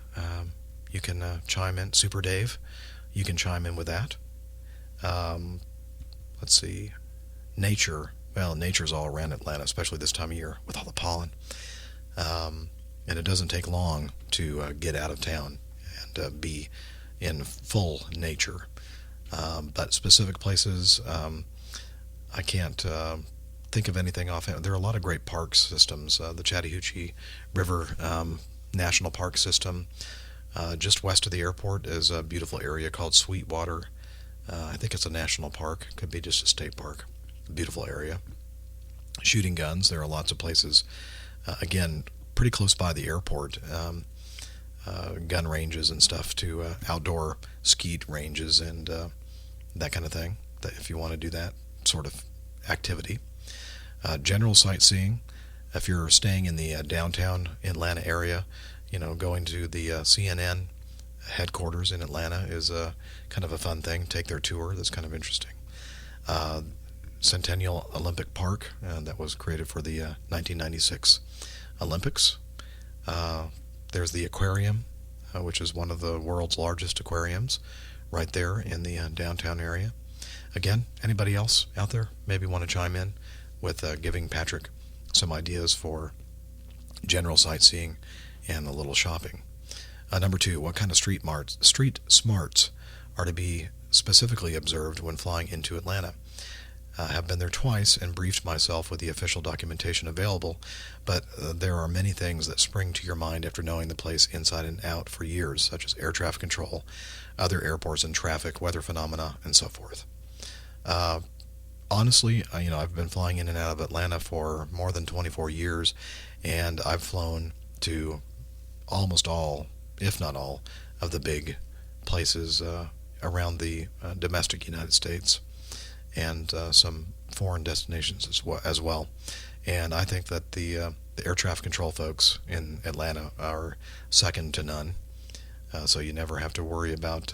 [SPEAKER 1] you can chime in. Super Dave, you can chime in with that. Let's see. Nature. Well, nature's all around Atlanta, especially this time of year with all the pollen. And it doesn't take long to get out of town and be in full nature. But specific places, I can't think of anything offhand. There are a lot of great park systems. The Chattahoochee River National Park System, just west of the airport, is a beautiful area called Sweetwater. I think it's a national park. Could be just a state park. Beautiful area. Shooting guns. There are lots of places. Again, pretty close by the airport. Gun ranges and stuff to outdoor skeet ranges and that kind of thing. If you want to do that sort of activity. General sightseeing. If you're staying in the downtown Atlanta area, going to the CNN headquarters in Atlanta is kind of a fun thing. Take their tour. That's kind of interesting. Centennial Olympic Park, that was created for the 1996 Olympics. There's the aquarium, which is one of the world's largest aquariums, right there in the downtown area. Again, anybody else out there maybe want to chime in with giving Patrick some ideas for general sightseeing and a little shopping. Number 2, what kind of street smarts are to be specifically observed when flying into Atlanta? Have been there twice and briefed myself with the official documentation available, but there are many things that spring to your mind after knowing the place inside and out for years, such as air traffic control, other airports and traffic, weather phenomena, and so forth. Honestly, I've been flying in and out of Atlanta for more than 24 years, and I've flown to almost all, if not all, of the big places around the domestic United States, and some foreign destinations as well. And I think that the air traffic control folks in Atlanta are second to none. So you never have to worry about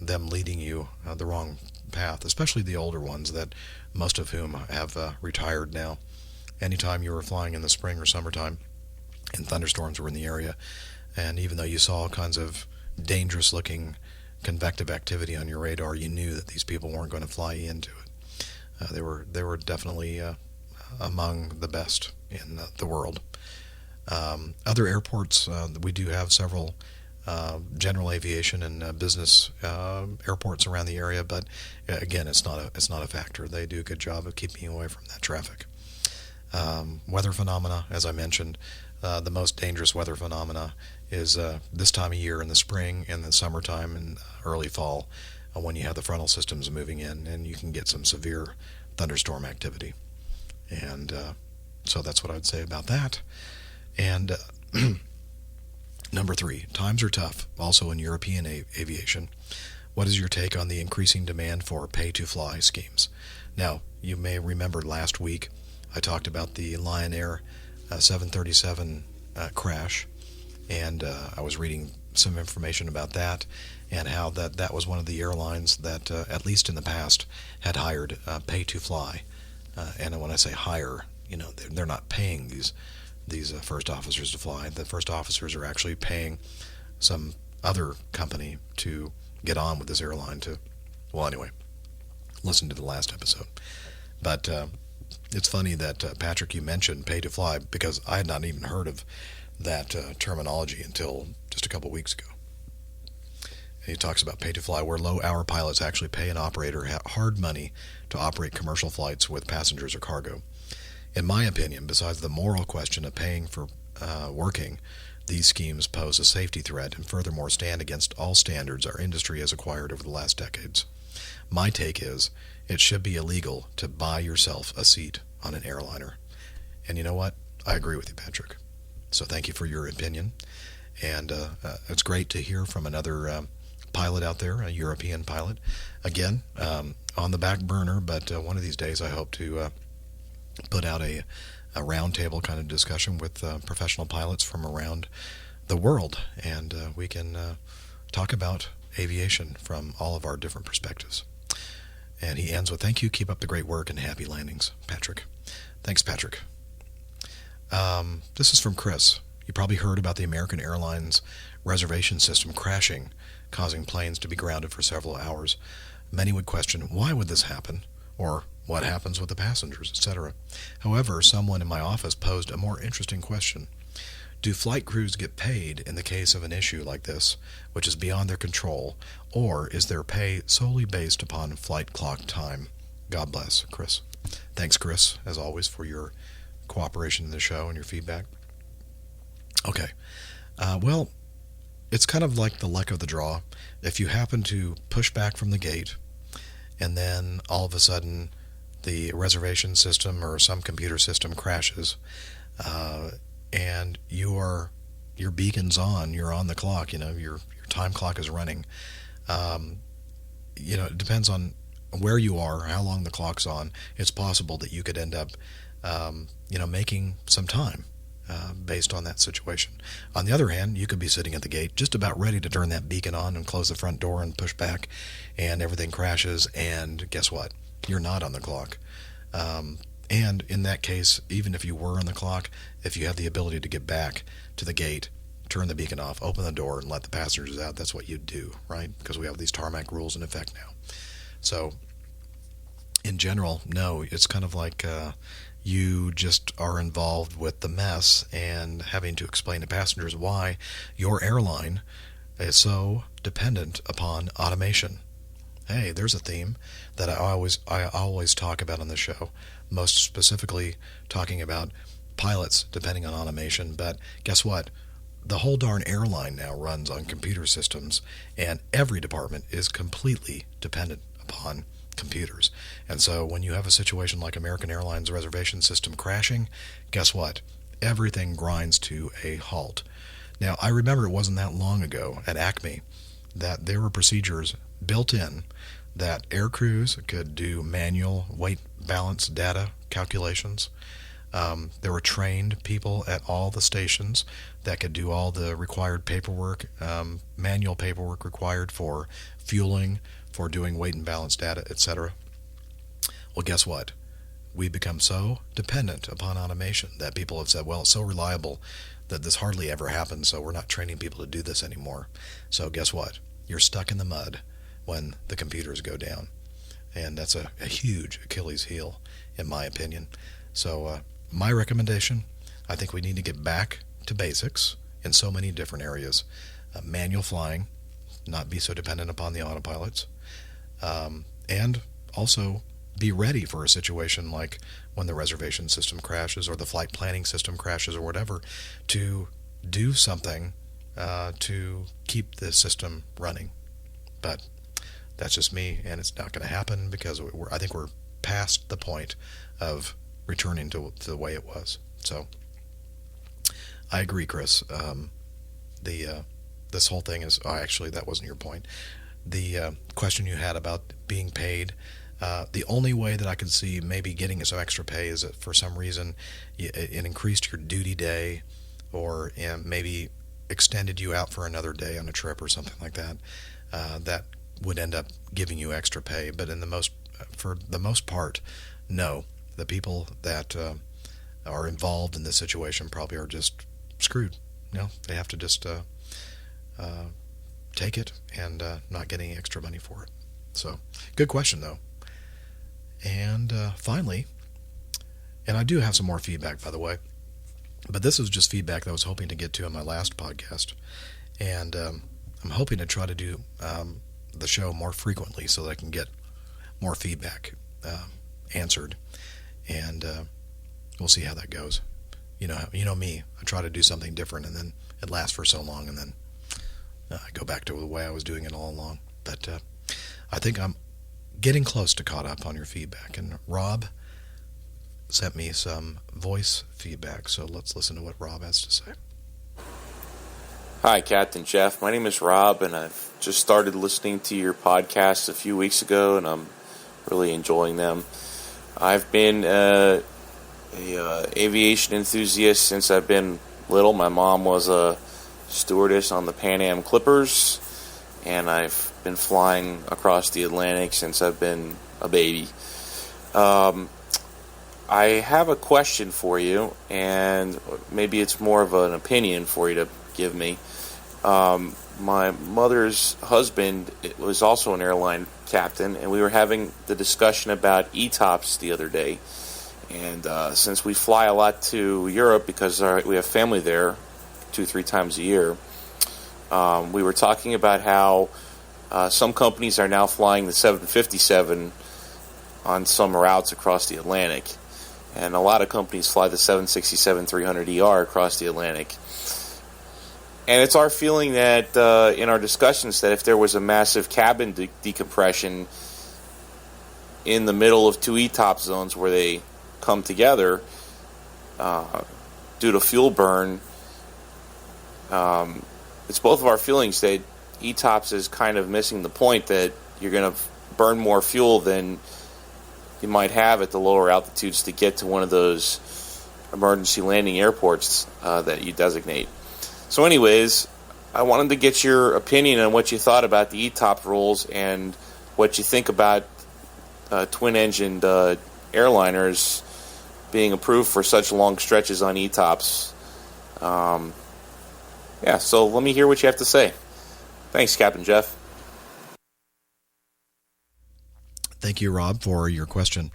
[SPEAKER 1] them leading you the wrong path, especially the older ones, that most of whom have retired now. Anytime you were flying in the spring or summertime and thunderstorms were in the area, and even though you saw all kinds of dangerous-looking convective activity on your radar, you knew that these people weren't going to fly you into it. They were definitely among the best in the world. Other airports, we do have several general aviation and business airports around the area, but again, it's not a factor. They do a good job of keeping away from that traffic. Weather phenomena, as I mentioned, the most dangerous weather phenomena is this time of year in the spring and the summertime and early fall, when you have the frontal systems moving in, and you can get some severe thunderstorm activity. And so that's what I would say about that. And number 3, times are tough, also in European aviation. What is your take on the increasing demand for pay-to-fly schemes? Now, you may remember last week I talked about the Lion Air 737 crash, and I was reading some information about that and how that was one of the airlines that, at least in the past, had hired pay-to-fly. And when I say hire, they're not paying these first officers to fly. The first officers are actually paying some other company to get on with this airline well, anyway, listen to the last episode. But it's funny that, Patrick, you mentioned pay to fly, because I had not even heard of that terminology until just a couple weeks ago. And he talks about pay to fly, where low-hour pilots actually pay an operator hard money to operate commercial flights with passengers or cargo. In my opinion, besides the moral question of paying for working, these schemes pose a safety threat and furthermore stand against all standards our industry has acquired over the last decades. My take is it should be illegal to buy yourself a seat on an airliner. And you know what? I agree with you, Patrick. So thank you for your opinion. And it's great to hear from another pilot out there, a European pilot. Again, on the back burner, but one of these days I hope to put out a roundtable kind of discussion with professional pilots from around the world, and we can talk about aviation from all of our different perspectives. And he ends with, thank you, keep up the great work, and happy landings, Patrick. Thanks, Patrick. This is from Chris. You probably heard about the American Airlines reservation system crashing, causing planes to be grounded for several hours. Many would question, why would this happen? Or what happens with the passengers, etc. However, someone in my office posed a more interesting question. Do flight crews get paid in the case of an issue like this, which is beyond their control, or is their pay solely based upon flight clock time? God bless, Chris. Thanks, Chris, as always, for your cooperation in the show and your feedback. Okay. Well, it's kind of like the luck of the draw. If you happen to push back from the gate, and then all of a sudden the reservation system or some computer system crashes, and your beacon's on, you're on the clock, your time clock is running. It depends on where you are, how long the clock's on. It's possible that you could end up, making some time based on that situation. On the other hand, you could be sitting at the gate just about ready to turn that beacon on and close the front door and push back, and everything crashes, and guess what? You're not on the clock. And in that case, even if you were on the clock, if you have the ability to get back to the gate, turn the beacon off, open the door, and let the passengers out, that's what you'd do, right? Because we have these tarmac rules in effect now. So, in general, no, it's kind of like you just are involved with the mess and having to explain to passengers why your airline is so dependent upon automation. Hey, there's a theme that I always talk about on the show, most specifically talking about pilots depending on automation. But guess what? The whole darn airline now runs on computer systems, and every department is completely dependent upon computers. And so when you have a situation like American Airlines reservation system crashing, guess what? Everything grinds to a halt. Now, I remember it wasn't that long ago at Acme that there were procedures built in that air crews could do manual weight balance data calculations. There were trained people at all the stations that could do all the required paperwork, manual paperwork required for fueling, for doing weight and balance data, etc. Well, guess what? We've become so dependent upon automation that people have said, well, it's so reliable that this hardly ever happens, so we're not training people to do this anymore. So guess what? You're stuck in the mud when the computers go down. And that's a huge Achilles heel, in my opinion. So my recommendation, I think we need to get back to basics in so many different areas. Manual flying, not be so dependent upon the autopilots, and also be ready for a situation like when the reservation system crashes or the flight planning system crashes or whatever, to do something to keep the system running. But that's just me, and it's not going to happen because I think we're past the point of returning to the way it was. So I agree, Chris. This whole thing is actually, that wasn't your point. The question you had about being paid, the only way that I could see maybe getting some extra pay is that for some reason it increased your duty day, or maybe extended you out for another day on a trip or something like that. That would end up giving you extra pay. But for the most part, no. The people that are involved in this situation probably are just screwed. They have to just take it and not get any extra money for it. So, good question, though. And finally, and I do have some more feedback, by the way, but this is just feedback that I was hoping to get to in my last podcast. And I'm hoping to try to do the show more frequently so that I can get more feedback answered. And we'll see how that goes. You know me. I try to do something different, and then it lasts for so long, and then I go back to the way I was doing it all along. But I think I'm getting close to caught up on your feedback. And Rob sent me some voice feedback, so let's listen to what Rob has to say.
[SPEAKER 7] Hi, Captain Jeff. My name is Rob, and I've just started listening to your podcast a few weeks ago, and I'm really enjoying them. I've been a aviation enthusiast since I've been little. My mom was a stewardess on the Pan Am Clippers, and I've been flying across the Atlantic since I've been a baby. I have a question for you, and maybe it's more of an opinion for you to give me. My mother's husband was also an airline captain, and we were having the discussion about ETOPS the other day. And since we fly a lot to Europe because we have family there 2-3 times a year, we were talking about how some companies are now flying the 757 on some routes across the Atlantic. And a lot of companies fly the 767-300ER across the Atlantic. And it's our feeling that in our discussions that if there was a massive cabin decompression in the middle of two ETOPS zones where they come together due to fuel burn, it's both of our feelings that ETOPS is kind of missing the point that you're going to burn more fuel than you might have at the lower altitudes to get to one of those emergency landing airports that you designate. So anyways, I wanted to get your opinion on what you thought about the ETOPS rules and what you think about twin-engined airliners being approved for such long stretches on ETOPS. So let me hear what you have to say. Thanks, Captain Jeff.
[SPEAKER 1] Thank you, Rob, for your question.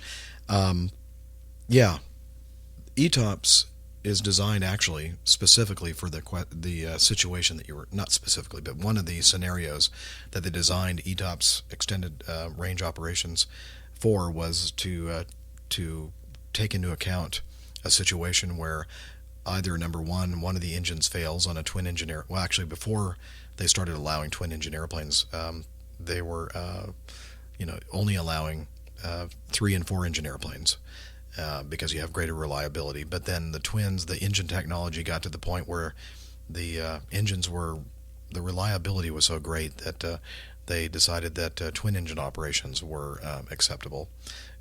[SPEAKER 1] ETOPS is designed actually specifically for the situation that you were, not specifically, but one of the scenarios that they designed ETOPS extended range operations for was to take into account a situation where either number one of the engines fails on a twin engine well, actually before they started allowing twin engine airplanes, they were only allowing 3 and 4 engine airplanes because you have greater reliability. But then the engine technology got to the point where the the reliability was so great that they decided that twin engine operations were acceptable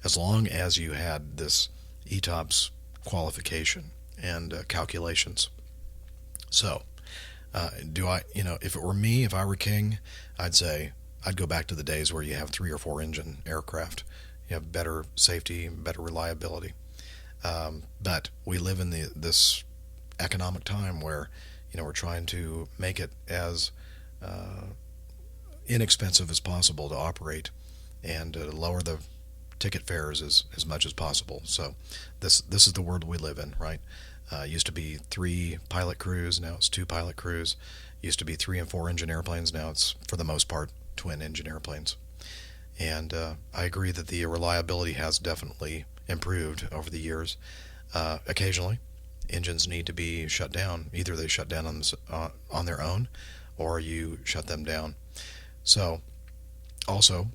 [SPEAKER 1] as long as you had this ETOPS qualification and calculations. So if it were me, if I were king, I'd say I'd go back to the days where you have 3 or 4 engine aircraft. You have better safety, better reliability. But we live in this economic time where we're trying to make it as inexpensive as possible to operate and lower the ticket fares as much as possible. So this is the world we live in, right? Used to be 3 pilot crews, now it's 2 pilot crews. Used to be 3 and 4 engine airplanes, now it's, for the most part, twin engine airplanes. And I agree that the reliability has definitely improved over the years. Occasionally, engines need to be shut down. Either they shut down on their own, or you shut them down. So, also,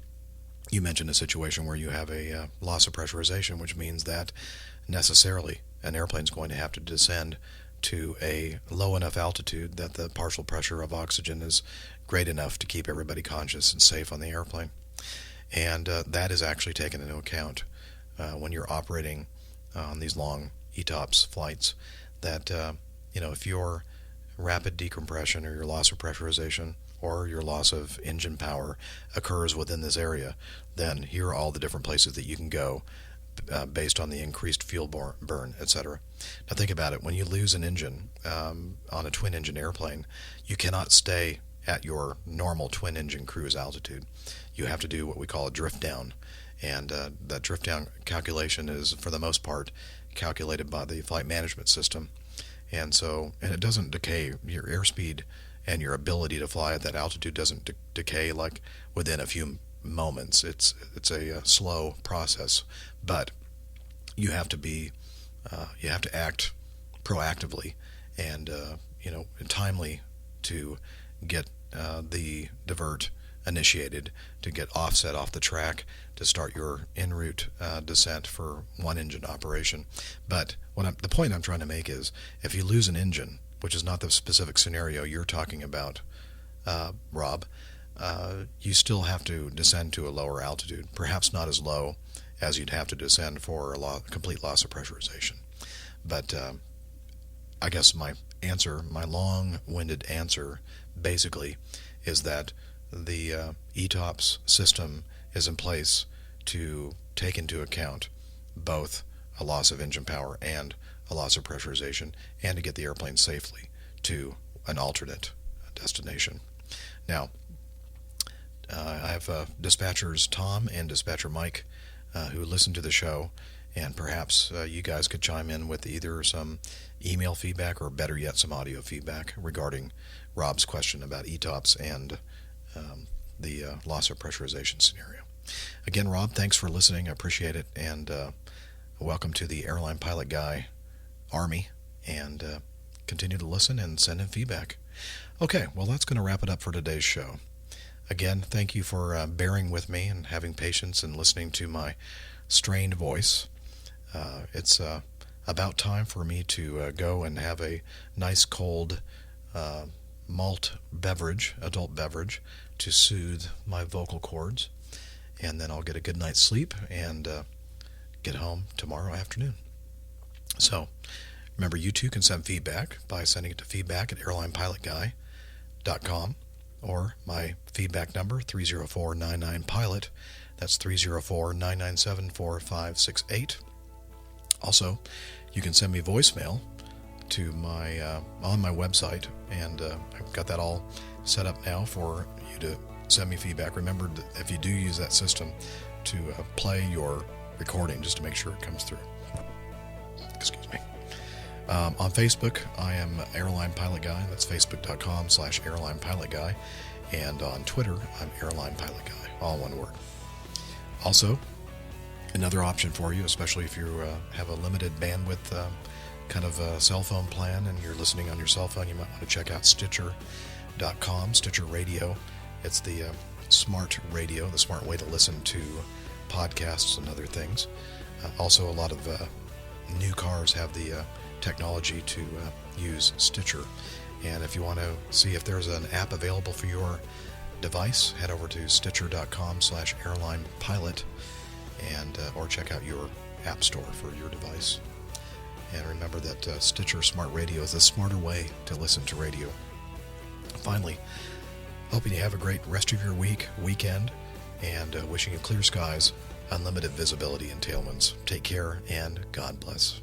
[SPEAKER 1] you mentioned a situation where you have a loss of pressurization, which means that necessarily an airplane is going to have to descend to a low enough altitude that the partial pressure of oxygen is great enough to keep everybody conscious and safe on the airplane. And that is actually taken into account when you're operating on these long ETOPS flights, that if your rapid decompression or your loss of pressurization or your loss of engine power occurs within this area, then here are all the different places that you can go based on the increased fuel burn, etc. Now think about it. When you lose an engine on a twin engine airplane, you cannot stay at your normal twin engine cruise altitude. You have to do what we call a drift down, and that drift down calculation is, for the most part, calculated by the flight management system. And it doesn't decay. Your airspeed and your ability to fly at that altitude doesn't decay like within a few moments. It's a slow process, but you have to act proactively and timely to get the divert initiated, to get offset off the track, to start your en route descent for one engine operation. But the point I'm trying to make is, if you lose an engine, which is not the specific scenario you're talking about, Rob, you still have to descend to a lower altitude, perhaps not as low as you'd have to descend for a complete loss of pressurization. But I guess my long-winded answer, basically, is that the ETOPS system is in place to take into account both a loss of engine power and a loss of pressurization, and to get the airplane safely to an alternate destination. Now, I have dispatchers Tom and dispatcher Mike who listen to the show, and perhaps you guys could chime in with either some email feedback or, better yet, some audio feedback regarding Rob's question about ETOPS and the loss of pressurization scenario. Again, Rob, thanks for listening. I appreciate it, and welcome to the Airline Pilot Guy Army, and continue to listen and send in feedback. Okay, well, that's going to wrap it up for today's show. Again, thank you for bearing with me and having patience and listening to my strained voice. It's about time for me to go and have a nice cold malt beverage, adult beverage, to soothe my vocal cords, and then I'll get a good night's sleep and get home tomorrow afternoon. So, remember, you too can send feedback by sending it to feedback@airlinepilotguy.com, or my feedback number, 304-99-PILOT. That's 304-997-4568. Also, you can send me voicemail to my on my website, and I've got that all set up now for you to send me feedback. Remember, if you do use that system, to play your recording just to make sure it comes through. Excuse me. On Facebook, I am Airline Pilot Guy. That's facebook.com/Airline Pilot Guy. And on Twitter, I'm Airline Pilot Guy, all one word. Also, another option for you, especially if you have a limited bandwidth kind of a cell phone plan and you're listening on your cell phone, you might want to check out Stitcher.com, Stitcher Radio. It's the smart radio, the smart way to listen to podcasts and other things. Also, a lot of new cars have the technology to use Stitcher. And if you want to see if there's an app available for your device, head over to Stitcher.com/Airline Pilot, and or check out your app store for your device. And remember that Stitcher Smart Radio is a smarter way to listen to radio. Finally, hoping you have a great rest of your weekend, and wishing you clear skies, unlimited visibility, and tailwinds. Take care, and God bless.